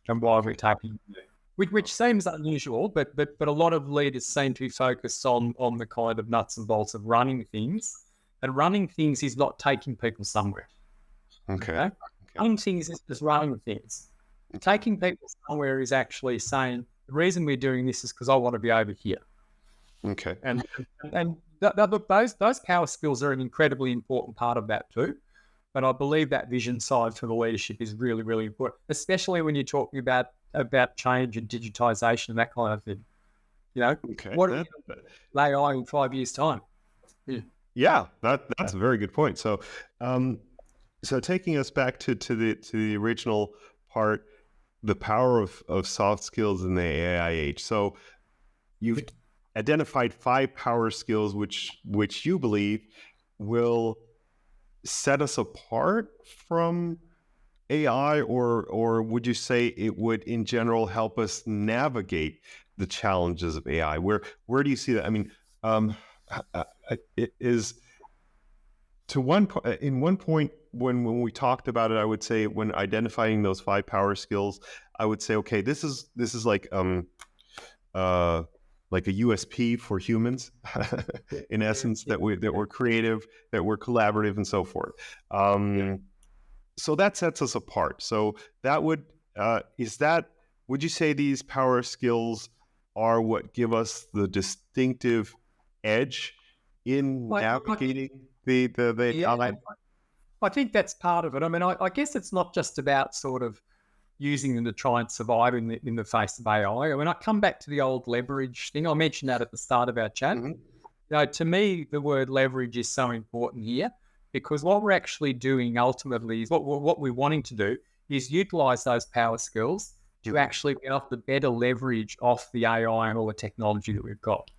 and why we're taking them. Which seems unusual, but a lot of leaders seem to be focused on the kind of nuts and bolts of running things, and running things is not taking people somewhere. Okay? Running things is just running things. Taking people somewhere is actually saying the reason we're doing this is because I want to be over here. Okay. And those power skills are an incredibly important part of that too. But I believe that vision side for the leadership is really, really important, especially when you're talking about change and digitization and that kind of thing. What are AI in 5 years' time? Yeah, that's a very good point. So, so taking us back to the original part, the power of soft skills in the AI age. So, you've identified 5 power skills which you believe will set us apart from AI, or would you say it would in general help us navigate the challenges of AI? Where do you see that? I mean, it is to one point when we talked about it, I would say when identifying those 5 power skills, I would say, okay, this is like a USP for humans, in essence, that we're creative, that we're collaborative, and so forth. So that sets us apart. So that would would you say these power skills are what give us the distinctive edge in navigating the online? I think that's part of it. I mean, I guess it's not just about sort of using them to try and survive in the face of AI. I mean, I come back to the old leverage thing. I mentioned that at the start of our chat. To me, the word leverage is so important here, because what we're actually doing ultimately is what we're wanting to do is utilize those power skills to actually be able to better leverage off the AI and all the technology that we've got.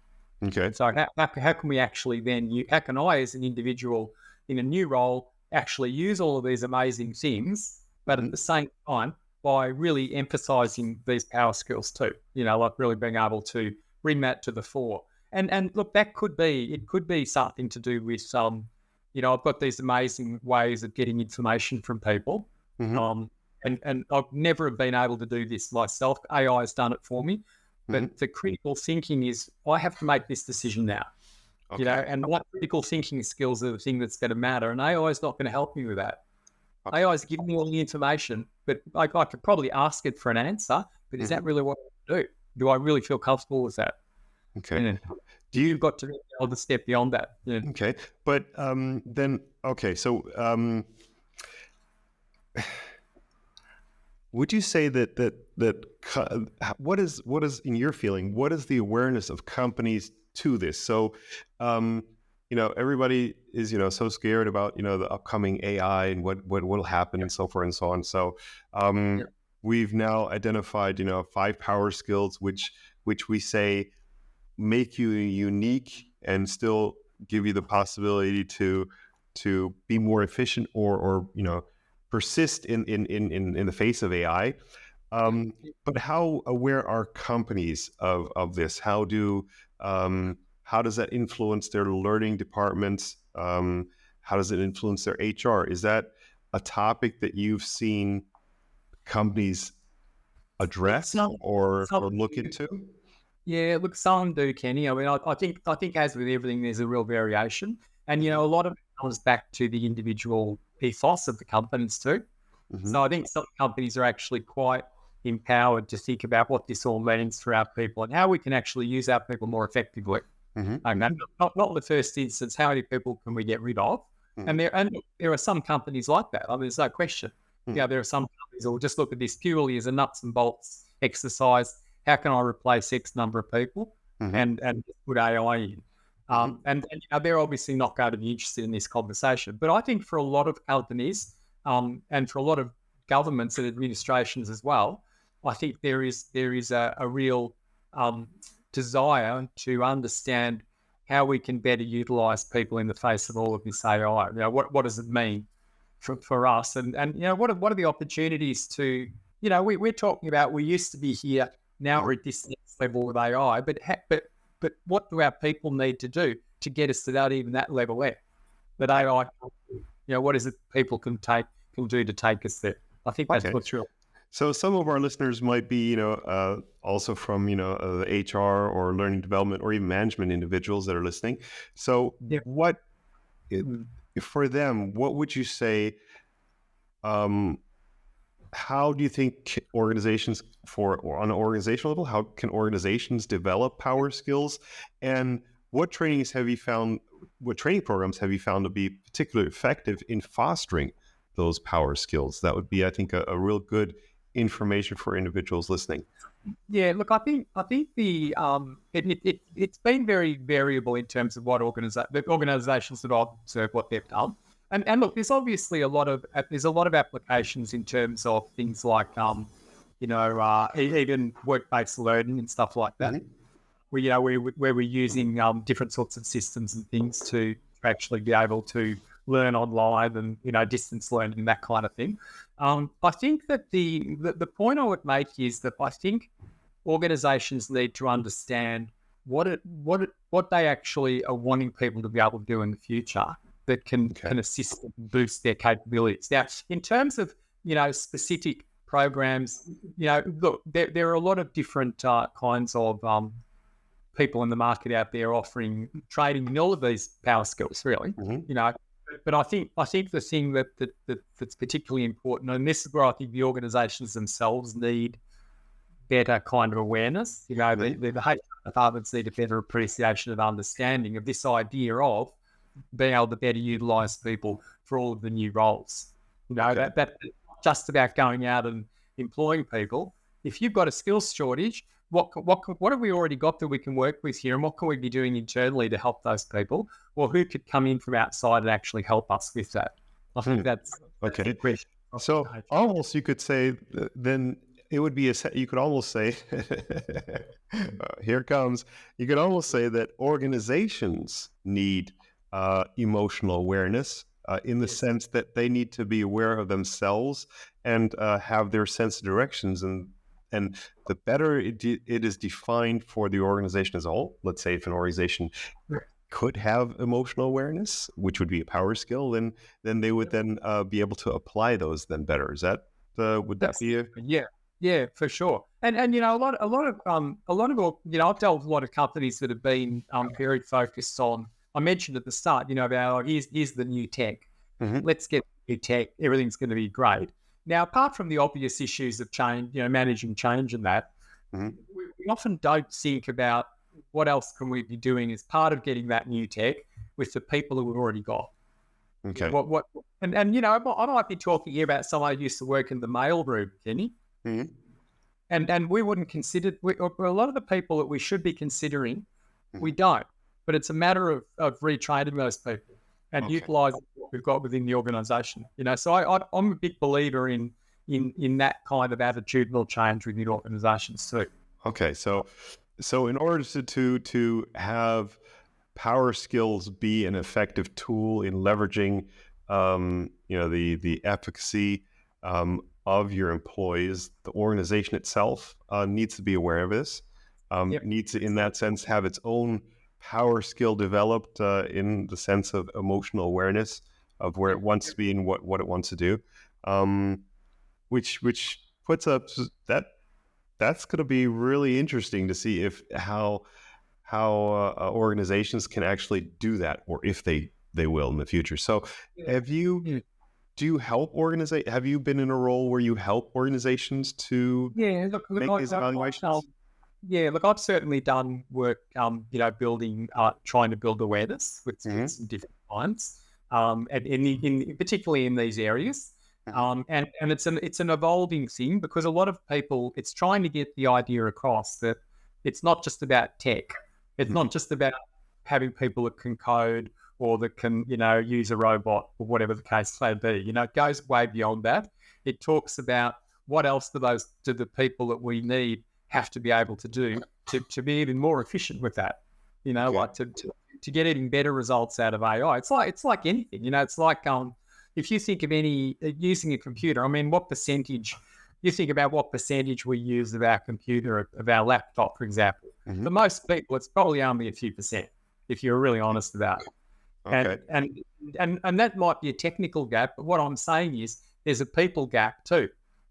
Okay. So how can we actually then, how can I as an individual in a new role actually use all of these amazing things, but at the same time, by really emphasizing these power skills too, like really being able to bring that to the fore. And look, it could be something to do with, I've got these amazing ways of getting information from people. And I've never been able to do this myself. AI has done it for me. But the critical thinking is, I have to make this decision now. Okay. And what critical thinking skills are the thing that's going to matter. And AI is not going to help me with that. Okay. AI is giving me all the information, but I could probably ask it for an answer. But is that really what I do? Do I really feel comfortable with that? Okay. And you've got to be able to step beyond that. Yeah. Okay. But so would you say that what is in your feeling, what is the awareness of companies to this? So, everybody is, so scared about, the upcoming AI and what will happen and so forth and so on. So, we've now identified, 5 power skills, which we say make you unique and still give you the possibility to be more efficient or persist in the face of AI. But how aware are companies of this? How does that influence their learning departments? How does it influence their HR? Is that a topic that you've seen companies address or look into? Yeah, look, some do, Kenny. I mean, I think as with everything, there's a real variation. And, a lot of it comes back to the individual ethos of the companies too. So I think some companies are actually quite empowered to think about what this all means for our people and how we can actually use our people more effectively. And not in the first instance, how many people can we get rid of? And there are some companies like that. I mean, there's no question. There are some companies that will just look at this purely as a nuts and bolts exercise. How can I replace X number of people and put AI in? And they're obviously not going to be interested in this conversation. But I think for a lot of companies and for a lot of governments and administrations as well, I think there is a real desire to understand how we can better utilize people in the face of all of this AI. What does it mean for us? And what are the opportunities to, we're talking about, we used to be here, now we're at this next level with AI, but what do our people need to do to get us to that level there? That AI, what is it people can do to take us there? I think that's what's real. So some of our listeners might be, also from, the HR or learning development or even management individuals that are listening. So for them, what would you say, how do you think organizations on an organizational level, how can organizations develop power skills? And what training programs have you found to be particularly effective in fostering those power skills? That would be, I think, a real good information for individuals listening. Yeah, look, I think the it's been very variable in terms of what the organizations that I've observed what they've done. And look, there's obviously a lot of applications in terms of things like even work-based learning and stuff like that. Where we're using different sorts of systems and things to actually be able to learn online and distance learning and that kind of thing. I think that the point I would make is that I think organizations need to understand what they actually are wanting people to be able to do in the future that can assist and boost their capabilities. Now, in terms of specific programs, look, there are a lot of different kinds of people in the market out there offering training in all of these power skills, really. but I think the thing that's particularly important, and this is where I think the organisations themselves need better kind of awareness. The HR departments need a better appreciation and understanding of this idea of being able to better utilise people for all of the new roles. That's just about going out and employing people. If you've got a skills shortage, what have we already got that we can work with here, and what can we be doing internally to help those people, or who could come in from outside and actually help us with that? I think that's okay. a question. So almost you could say then it would be you could almost say here it comes. You could almost say that organizations need emotional awareness in the sense that they need to be aware of themselves and have their sense of directions, and the better it is defined for the organization as a whole. Let's say if an organization could have emotional awareness, which would be a power skill, then they would then be able to apply those then better. Is that would that be a Yeah, for sure. And a lot of I've dealt with a lot of companies that have been very focused on. I mentioned at the start, about here's the new tech. Let's get new tech. Everything's going to be great. Now, apart from the obvious issues of change, managing change and that, we often don't think about what else can we be doing as part of getting that new tech with the people that we've already got. Okay. And I might be talking here about someone who used to work in the mailroom, Kenny. And we wouldn't consider, a lot of the people that we should be considering, we don't. But it's a matter of retraining those people and utilising what we've got within the organisation. So I'm a big believer in that kind of attitudinal change within organisations too. Okay, so in order to have power skills be an effective tool in leveraging, the efficacy of your employees, the organization itself needs to be aware of this. Needs to, in that sense, have its own power skill developed in the sense of emotional awareness of where it wants to be and what it wants to do, which puts up that's going to be really interesting to see how organizations can actually do that, or if they will in the future. So do you help have you been in a role where you help organizations to make these evaluations? I've certainly done work, building, trying to build awareness with some different clients, and particularly in these areas. And it's an evolving thing, because a lot of people, it's trying to get the idea across that it's not just about tech. It's not just about having people that can code or that can, use a robot or whatever the case may be. It goes way beyond that. It talks about what else do the people that we need have to be able to do to be even more efficient with that, like to get even better results out of AI. It's like anything, it's like if you think of using a computer, what percentage, you think about what percentage we use of our computer, of our laptop, for example. For most people, it's probably only a few percent, if you're really honest about it. And that might be a technical gap, but what I'm saying is there's a people gap too.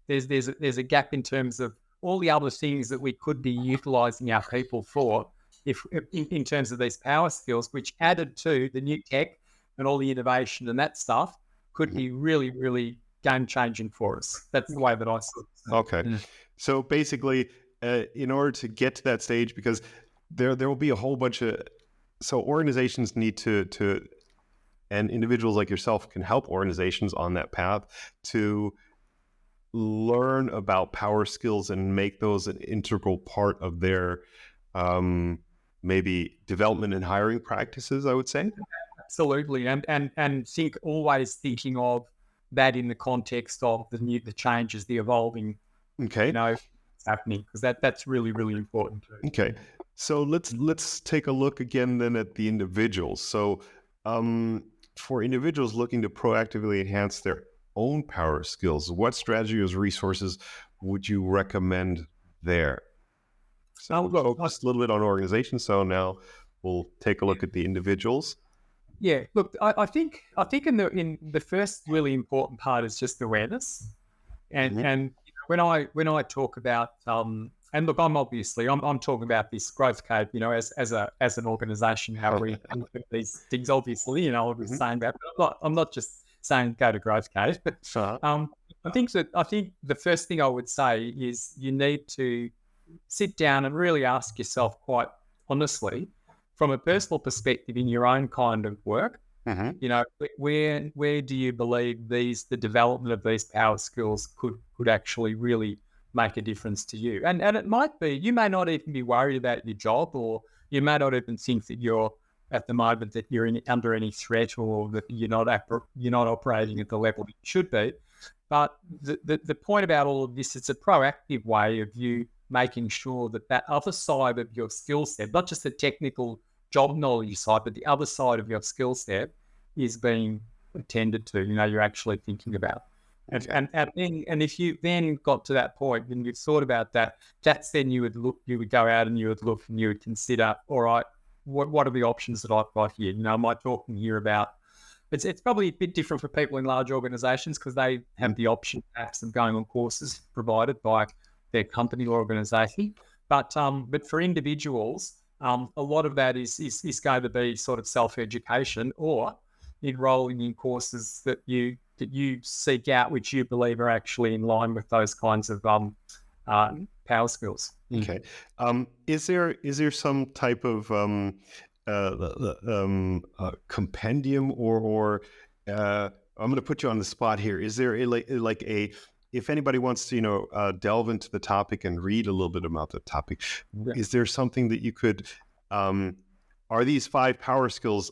There's a gap in terms of all the other things that we could be utilising our people for, if in terms of these power skills, which added to the new tech and all the innovation and that stuff, could be really, really game-changing for us. That's the way that I see it. Okay. So basically, in order to get to that stage, because there will be a whole bunch of... So organizations need to and individuals like yourself can help organizations on that path to learn about power skills and make those an integral part of their maybe development and hiring practices, I would say. Absolutely. And always thinking of that in the context of the changes, the evolving, happening, because that's really, really important too. Okay. So let's take a look again then at the individuals. So for individuals looking to proactively enhance their own power skills, what strategy or resources would you recommend there? So we'll focus a little bit on organizations. So now we'll take a look at the individuals. Yeah, look, I think in the first really important part is just awareness, and when I talk about and look, I'm talking about this Growthcave, as an organization, how we do these things. Obviously, I'm just saying that, but I'm not just saying go to Growthcave, but I think the first thing I would say is you need to sit down and really ask yourself quite honestly, from a personal perspective in your own kind of work, where do you believe the development of these power skills could actually really make a difference to you? And it might be, you may not even be worried about your job, or you may not even think that you're at the moment that you're under any threat, or that you're not operating at the level that you should be. But the point about all of this, it's a proactive way of you making sure that other side of your skill set, not just the technical job knowledge side, but the other side of your skill set is being attended to. You're actually thinking about. And if you then got to that point and you've thought about that, that's then you would go out and you would look and you would consider, all right, what are the options that I've got here? Am I talking here about, it's probably a bit different for people in large organizations because they have the option perhaps of going on courses provided by their company or organization. But for individuals, a lot of that is going to be sort of self-education or enrolling in courses that you seek out, which you believe are actually in line with those kinds of power skills. Okay. Is there some type of compendium or I'm going to put you on the spot here. Is there if anybody wants to delve into the topic and read a little bit about the topic, is there something that you could are these 5 power skills?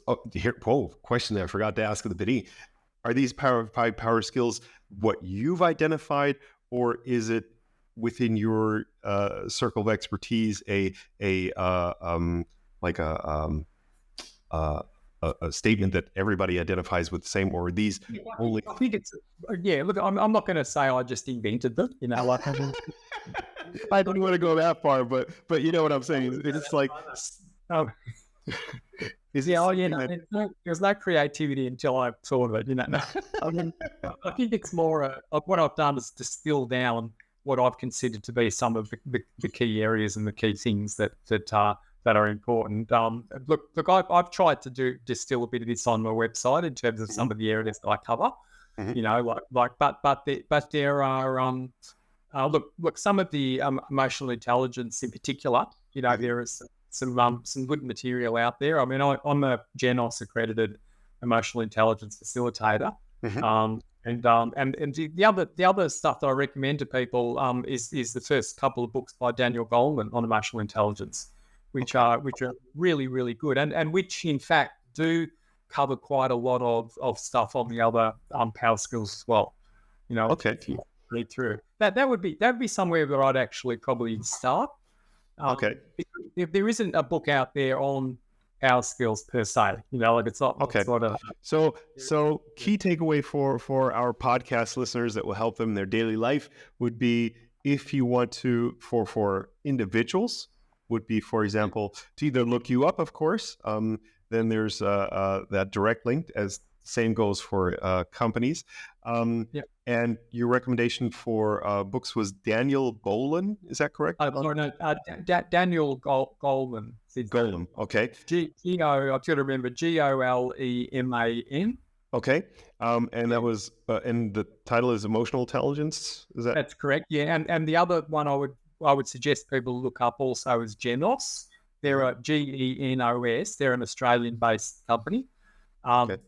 Question that I forgot to ask at the beginning. Are these 5 power skills what you've identified, or is it within your circle of expertise a statement that everybody identifies with the same, or are these only? I think it's Look, I'm not going to say I just invented them. I don't want to go that far, but you know what I'm saying. It's like. There's no creativity until I've thought of it. I think it's more what I've done is distill down what I've considered to be some of the key areas and the key things that are important. Look, I've tried to distill a bit of this on my website in terms of some of the areas that I cover. But there are look, some of the emotional intelligence in particular. There is some good material out there. I mean, I'm a GENOS accredited emotional intelligence facilitator. And the other stuff that I recommend to people is the first couple of books by Daniel Goleman on emotional intelligence, which are really, really good, and which in fact do cover quite a lot of stuff on the other power skills as well. If you read through that would be somewhere where I'd actually probably start. If there isn't a book out there on power skills per se, it's not. Okay. So key takeaway for our podcast listeners that will help them in their daily life would be, if you want to, for individuals, would be, for example, to either look you up, of course. Then there's that direct link, as same goes for companies. And your recommendation for books was Daniel Goleman, is that correct? Daniel Goleman. Goleman, okay. I've got to remember, Goleman. Okay, and that was, and the title is Emotional Intelligence, is that? That's correct, yeah. And the other one I would suggest people look up also is GENOS. They're a GENOS. They're an Australian-based company. And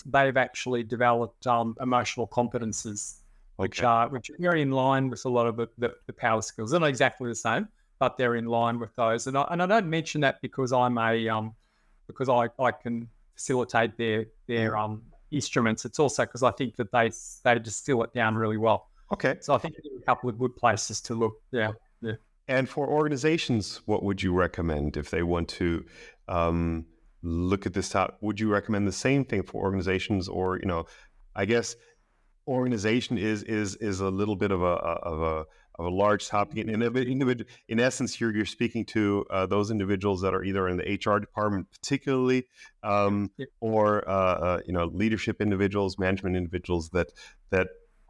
they've actually developed emotional competences, which are very in line with a lot of the power skills. They're not exactly the same, but they're in line with those. And I don't mention that because because I can facilitate their instruments. It's also because I think that they distill it down really well. Okay. So I think there are a couple of good places to look. Yeah. And for organizations, what would you recommend if they want to look at this topic? Would you recommend the same thing for organizations, or I guess organization is a little bit of a large topic. In essence, you're speaking to those individuals that are either in the HR department, particularly, or leadership individuals, management individuals that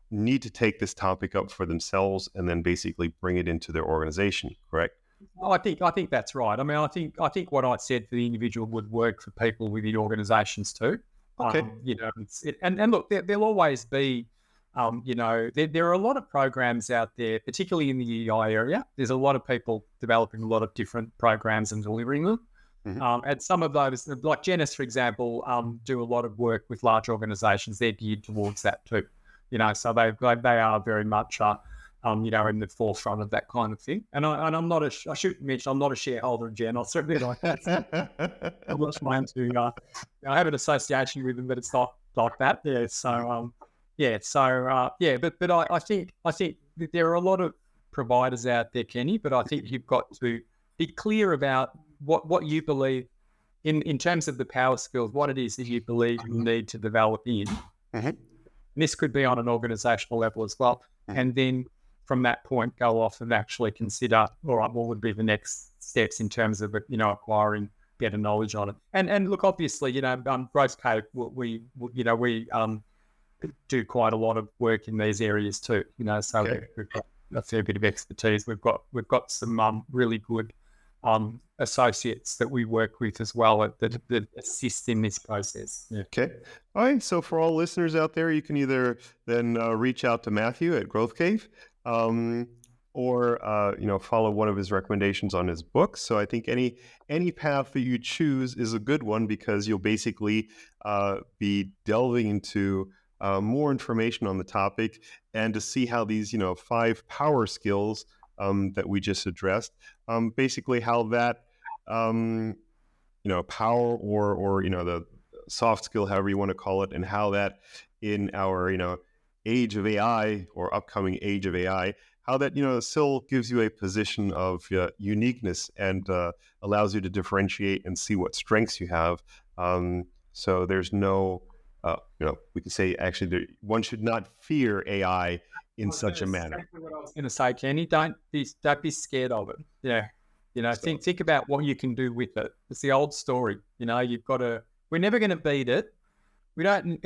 need to take this topic up for themselves and then basically bring it into their organization, correct? Oh, I think that's right. I mean, I think what I said for the individual would work for people within organisations too. Okay. And look, there'll always be, there are a lot of programs out there, particularly in the EI area. There's a lot of people developing a lot of different programs and delivering them. Mm-hmm. And some of those, like Genesis, for example, do a lot of work with large organisations. They're geared towards that too. So they are very much, in the forefront of that kind of thing. And I'm not I should mention, I'm not a shareholder in Gen. I certainly don't. I'm not trying to. I have an association with them, but it's not like that. Yeah. So But I think that there are a lot of providers out there, Kenny. But I think you've got to be clear about what you believe in terms of the power skills, what it is that you believe you need to develop in. Mm-hmm. This could be on an organisational level as well, and then from that point, go off and actually consider, all right, what would be the next steps in terms of, acquiring better knowledge on it. And look, obviously, Growthcave, we do quite a lot of work in these areas too, so we've got a fair bit of expertise. We've got some really good associates that we work with as well that assist in this process. Yeah. Okay. All right. So for all listeners out there, you can either then reach out to Matthew at Growthcave, or follow one of his recommendations on his book. So I think any path that you choose is a good one, because you'll basically be delving into more information on the topic, and to see how these 5 power skills that we just addressed, basically how that power or the soft skill, however you want to call it, and how that in our age of AI or upcoming age of AI, how that still gives you a position of uniqueness and allows you to differentiate and see what strengths you have. So there's no we can say actually one should not fear AI in such a manner. Exactly what I was going to say, Kenny. Don't be scared of it. Yeah, think about what you can do with it. It's the old story. You've got to. We're never going to beat it. We don't.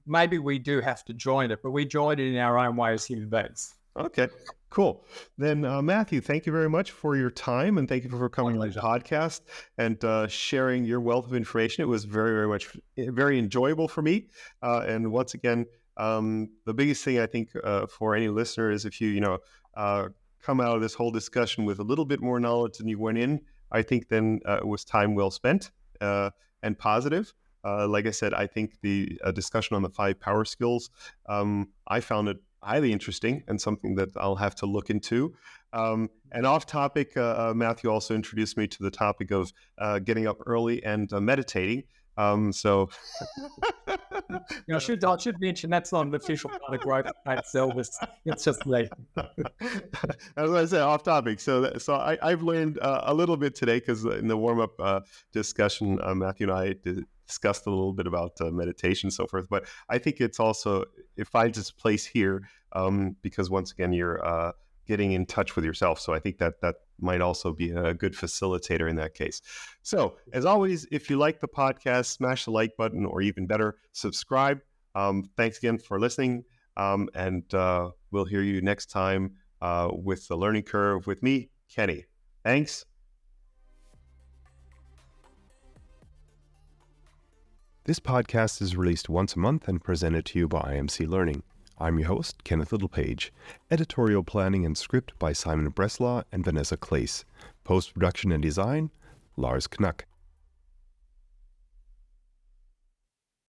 Maybe we do have to join it, but we join it in our own way as human beings. Okay, cool. Then Matthew, thank you very much for your time, and thank you for coming on the podcast and sharing your wealth of information. It was very enjoyable for me. And once again, the biggest thing I think for any listener is if you come out of this whole discussion with a little bit more knowledge than you went in, I think then it was time well spent and positive. Like I said, I think the discussion on the 5 power skills, I found it highly interesting and something that I'll have to look into. And off topic, Matthew also introduced me to the topic of getting up early and meditating. So I should mention that's not an official part of Growthcave itself. It's just late. As I said, off topic. So I've learned a little bit today, because in the warm up discussion, Matthew and I discussed a little bit about meditation and so forth. But I think it finds its place here because once again you're getting in touch with yourself. So I think that might also be a good facilitator in that case. So as always, if you like the podcast, smash the like button, or even better, subscribe. Thanks again for listening. And we'll hear you next time with The Learning Curve with me, Kenny. Thanks. This podcast is released once a month and presented to you by IMC Learning. I'm your host, Kenneth Littlepage. Editorial planning and script by Simon Breslaw and Vanessa Claes. Post-production and design, Lars Knuck.